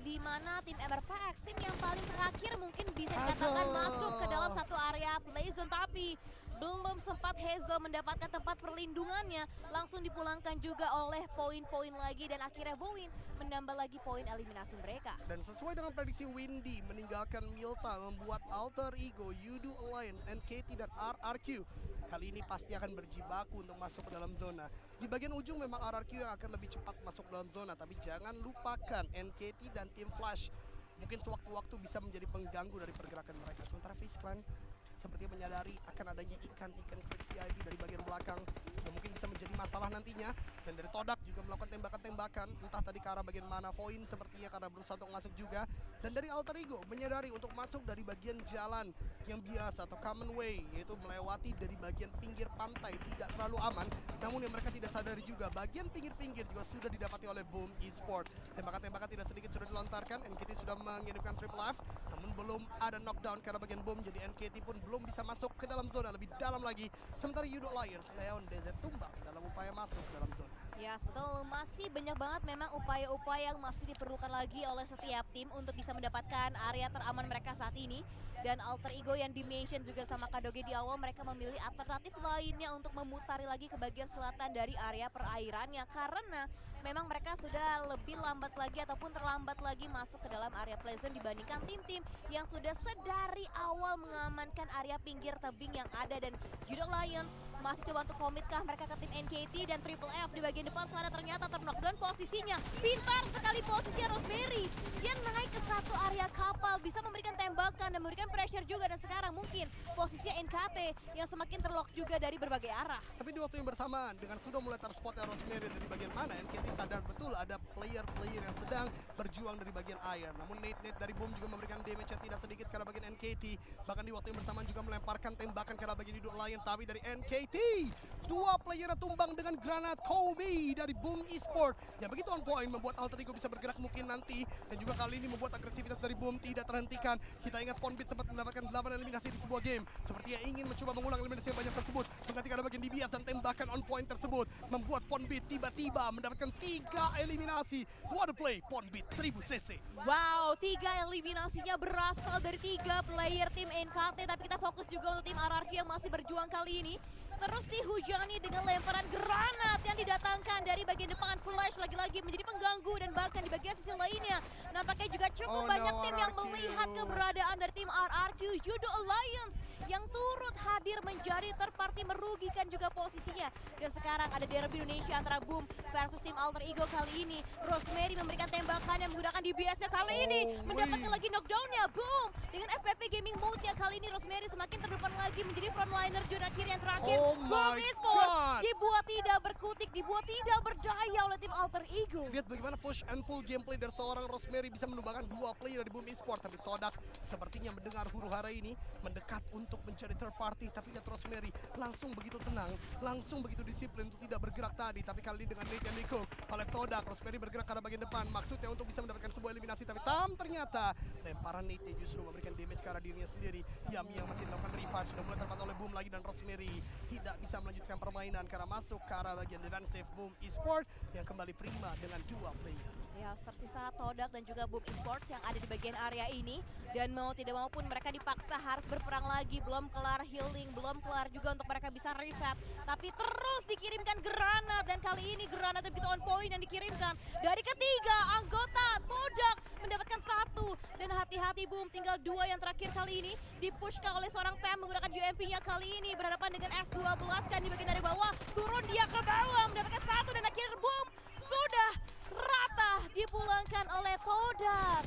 di mana tim MRPX tim yang paling terakhir mungkin bisa dikatakan masuk ke dalam satu area play zone, tapi belum sempat Hazel mendapatkan tempat perlindungannya, langsung dipulangkan juga oleh poin-poin lagi, dan akhirnya Bowen menambah lagi poin eliminasi mereka. Dan sesuai dengan prediksi Windy meninggalkan Milta membuat Alter Ego, Judo Alliance, NKT dan RRQ kali ini pasti akan berjibaku untuk masuk ke dalam zona. Di bagian ujung memang RRQ yang akan lebih cepat masuk dalam zona, tapi jangan lupakan NKT dan tim Flash mungkin sewaktu-waktu bisa menjadi pengganggu dari pergerakan mereka. Sementara FaZe Clan seperti menyadari akan adanya ikan-ikan Quick VIP dari bagian belakang yang mungkin bisa menjadi masalah nantinya. Dan dari Todak juga melakukan tembakan-tembakan, entah tadi ke arah bagian mana. Voin sepertinya karena berusaha untuk masuk juga. Dan dari Alter Ego menyadari untuk masuk dari bagian jalan yang biasa atau common way, yaitu melewati dari bagian pinggir pantai, tidak terlalu aman. Namun yang mereka tidak sadari juga, bagian pinggir-pinggir juga sudah didapati oleh Boom Esports. Tembakan-tembakan tidak sedikit sudah dilontarkan, NKT sudah mengirimkan triple F, namun belum ada knockdown karena bagian Boom, jadi NKT pun belum bisa masuk ke dalam zona lebih dalam lagi. Sementara Judo Alliance, Leon DZ tumbang dalam upaya masuk ke dalam zona. Ya, betul, masih banyak banget memang upaya-upaya yang masih diperlukan lagi oleh setiap tim untuk bisa mendapatkan area teraman mereka saat ini. Dan Alter Ego yang di-mention juga sama Kadoge di awal, mereka memilih alternatif lainnya untuk memutari lagi ke bagian selatan dari area perairannya, karena memang mereka sudah lebih lambat lagi ataupun terlambat lagi masuk ke dalam area playzone dibandingkan tim-tim yang sudah sedari awal mengamankan area pinggir tebing yang ada. Dan Judo Alliance masih coba untuk komitkah mereka ke tim NKT, dan Triple F di bagian depan sana ternyata terknockdown posisinya. Pintar sekali posisinya Rosemary, dia naik ke satu area kapal, bisa memberikan tembakan dan memberikan pressure juga, dan sekarang mungkin posisinya NKT yang semakin terlock juga dari berbagai arah. Tapi di waktu yang bersamaan dengan sudah mulai terspotnya Rosemary dari bagian mana, NKT sadar betul ada player-player yang sedang berjuang dari bagian air. Namun Nate dari Boom juga memberikan damage yang tidak sedikit karena bagian NKT. Bahkan di waktu yang bersamaan juga melemparkan tembakan karena bagian Judo Alliance, tapi dari NKT dua player tumbang dengan granat Kobe dari Boom Esports yang begitu on point, membuat Alter Ego bisa bergerak mungkin nanti, dan juga kali ini membuat agresivitas dari Boom tidak terhentikan. Kita ingat Ponbit sempat mendapatkan 8 eliminasi di sebuah game, sepertinya ingin mencoba mengulang eliminasi yang banyak tersebut. Menggantikan bagian DBS dan tembakan on point tersebut membuat Ponbit tiba-tiba mendapatkan 3 eliminasi. What a play Ponbit 1000 cc. Wow, 3 eliminasinya berasal dari 3 player tim NKT, tapi kita fokus juga untuk tim RRQ yang masih berjuang kali ini. Terus dihujani dengan lemparan granat yang didatangkan dari bagian depan. Flash lagi-lagi menjadi pengganggu, dan bahkan di bagian sisi lainnya nampaknya juga cukup banyak tim yang melihat keberadaan dari tim RRQ. Judo Alliance yang turut hadir menjadi third party merugikan juga posisinya. Dan sekarang ada derby Indonesia antara Boom versus tim Alter Ego kali ini. Rosemary memberikan tembakan yang menggunakan DBS-nya kali ini. Mendapatkan lagi knockdown-nya. Boom! Dengan FPP Gaming Mode-nya kali ini Rosemary semakin terdepan lagi menjadi frontliner zona kiri yang terakhir. Boom Esports dibuat tidak berkutik, dibuat tidak berdaya oleh tim Alter Ego. Lihat bagaimana push and pull gameplay dari seorang Rosemary bisa menumbangkan 2 player dari Boom Esports. Tapi Todak sepertinya mendengar huru-hara ini, mendekat untuk mencari third party. Tapi lihat Rosemary langsung begitu tenang, langsung begitu disiplin untuk tidak bergerak tadi. Tapi kali ini dengan Nate yang dikung oleh Todak, Rosemary bergerak ke arah bagian depan. Maksudnya untuk bisa mendapatkan sebuah eliminasi. Tapi ternyata lemparan Nate justru memberikan damage ke arah dirinya sendiri. Yami yang masih melakukan revive sudah mulai terpantau oleh Boom lagi, dan Rosemary tidak bisa melanjutkan permainan karena masuk ke arah bagian defensive Boom Esports yang kembali prima dengan 2 player. Ya, tersisa Todak dan juga Boom Esports yang ada di bagian area ini. Dan mau tidak mau pun mereka dipaksa harus berperang lagi. Belum kelar healing, belum kelar juga untuk mereka bisa reset. Tapi terus dikirimkan granat. Dan kali ini granat begitu on point yang dikirimkan. Dari ketiga anggota Todak mendapatkan 1. Dan hati-hati Boom, tinggal 2 yang terakhir kali ini. Dipushkan oleh seorang Tem menggunakan UMP-nya kali ini. Berhadapan dengan S12 kan di bagian dari bawah. Turun dia ke bawah mendapatkan 1. Dan akhirnya Boom sudah rata dipulangkan oleh Todak.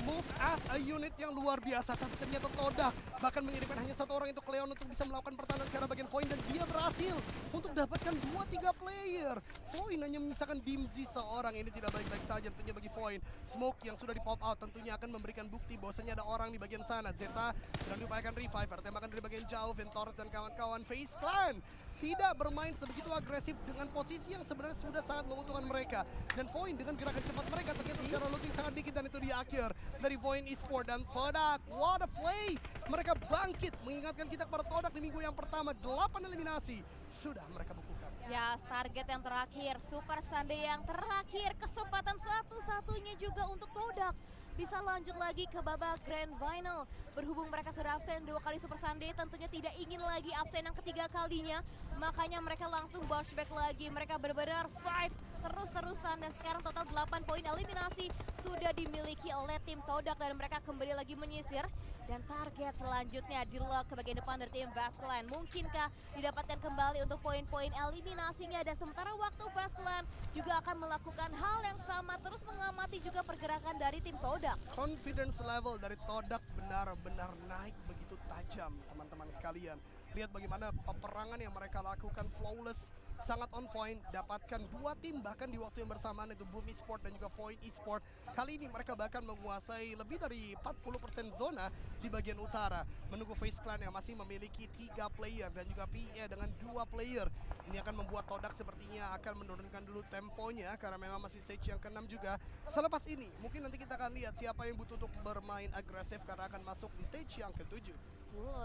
Move as a unit yang luar biasa, tapi ternyata Todak bahkan mengirimkan hanya 1 orang itu Cleon untuk bisa melakukan pertahanan ke arah bagian Void, dan dia berhasil untuk dapatkan 2-3 player. Void hanya menyisakan Dimzi seorang, ini tidak baik-baik saja tentunya bagi Void. Smoke yang sudah di pop out tentunya akan memberikan bukti bahwasanya ada orang di bagian sana. Zeta sedang diupayakan revive, tembakan dari bagian jauh, Ventorus dan kawan-kawan FaZe Clan tidak bermain sebegitu agresif dengan posisi yang sebenarnya sudah sangat menguntungkan mereka. Dan Void dengan gerakan cepat mereka ternyata secara logik sangat dikit, dan itu di akhir dari Void Esports. Dan Todak, what a play! Mereka bangkit, mengingatkan kita kepada Todak di minggu yang pertama, 8 eliminasi sudah mereka bukukan. Ya, target yang terakhir, Super Sunday yang terakhir, kesempatan satu-satunya juga untuk Todak bisa lanjut lagi ke babak Grand Final. Berhubung mereka sudah absen 2 kali Super Sunday, tentunya tidak ingin lagi absen yang ketiga kalinya. Makanya mereka langsung bounce back lagi. Mereka benar-benar fight terus-terusan, dan sekarang total 8 poin eliminasi sudah dimiliki oleh tim Todak, dan mereka kembali lagi menyisir. Dan target selanjutnya di lock ke bagian depan dari tim FaZe Clan. Mungkinkah didapatkan kembali untuk poin-poin eliminasinya? Dan sementara waktu FaZe Clan juga akan melakukan hal yang sama, terus mengamati juga pergerakan dari tim Todak. Confidence level dari Todak benar-benar naik begitu tajam, teman-teman sekalian. Lihat bagaimana peperangan yang mereka lakukan flawless, sangat on point, dapatkan 2 tim bahkan di waktu yang bersamaan, itu Boom Esports dan juga Void Esports. Kali ini mereka bahkan menguasai lebih dari 40% zona di bagian utara. Menunggu FaZe Clan yang masih memiliki 3 player dan juga PE dengan 2 player. Ini akan membuat Todak sepertinya akan menurunkan dulu temponya karena memang masih stage yang ke-6 juga. Selepas ini mungkin nanti kita akan lihat siapa yang butuh untuk bermain agresif karena akan masuk di stage yang ke-7.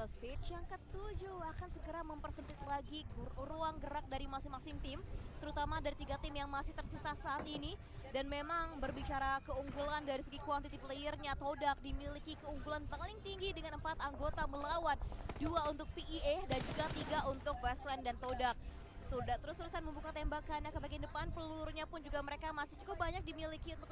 Stage yang ke-7 akan segera mempersempit lagi ruang gerak dari masing-masing tim, terutama dari 3 tim yang masih tersisa saat ini. Dan memang berbicara keunggulan dari segi quantity playernya, Todak dimiliki keunggulan paling tinggi dengan 4 anggota melawan 2 untuk PEA dan juga 3 untuk FaZe Clan dan Todak. Sudah terus-terusan membuka tembakannya ke bagian depan, pelurunya pun juga mereka masih cukup banyak dimiliki untuk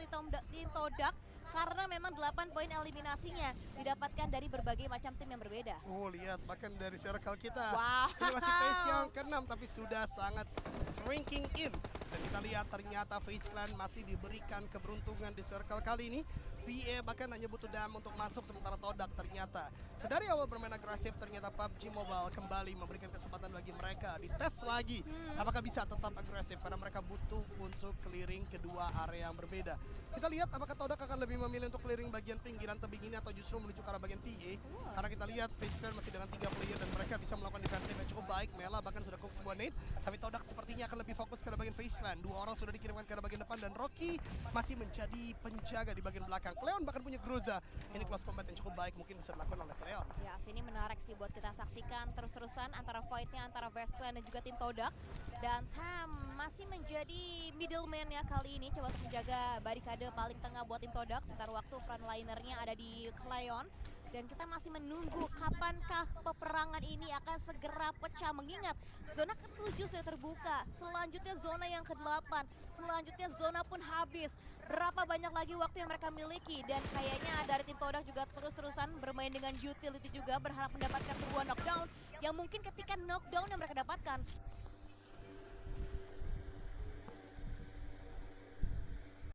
tim Todak. Karena memang 8 poin eliminasinya didapatkan dari berbagai macam tim yang berbeda. Lihat bahkan dari circle kita. Wow. Ini masih phase yang ke-6 tapi sudah sangat shrinking in. Dan kita lihat ternyata FaZe Clan masih diberikan keberuntungan di circle kali ini. PA bahkan hanya butuh dam untuk masuk, sementara Todak ternyata sedari awal bermain agresif, ternyata PUBG Mobile kembali memberikan kesempatan bagi mereka dites lagi. Apakah bisa tetap agresif karena mereka butuh untuk clearing kedua area yang berbeda. Kita lihat apakah Todak akan lebih memilih untuk clearing bagian pinggiran tebing ini atau justru menuju ke arah bagian PA. Karena kita lihat FaZe Clan masih dengan 3 player dan mereka bisa melakukan defensive yang cukup baik. Mela bahkan sudah cook sebuah nade, tapi Todak sepertinya akan lebih fokus ke arah bagian FaZe Clan. 2 orang sudah dikirimkan ke arah bagian depan dan Rocky masih menjadi penjaga di bagian belakang. Cleon bahkan punya Groza. Ini close combat yang cukup baik mungkin bisa dilakukan oleh Cleon. Ya, sini menarik sih buat kita saksikan terus-terusan antara fight-nya antara FaZe Clan dan juga tim Todak. Dan Tam masih menjadi middleman ya kali ini, coba untuk menjaga barikade paling tengah buat tim Todak. Sementara waktu frontlinernya ada di Cleon. Dan kita masih menunggu kapankah peperangan ini akan segera pecah, mengingat zona ke-7 sudah terbuka, selanjutnya zona yang ke-8, selanjutnya zona pun habis. berapa banyak lagi waktu yang mereka miliki. Dan kayaknya dari tim Kodak juga terus-terusan bermain dengan utility juga, berharap mendapatkan sebuah knockdown yang mungkin ketika knockdown yang mereka dapatkan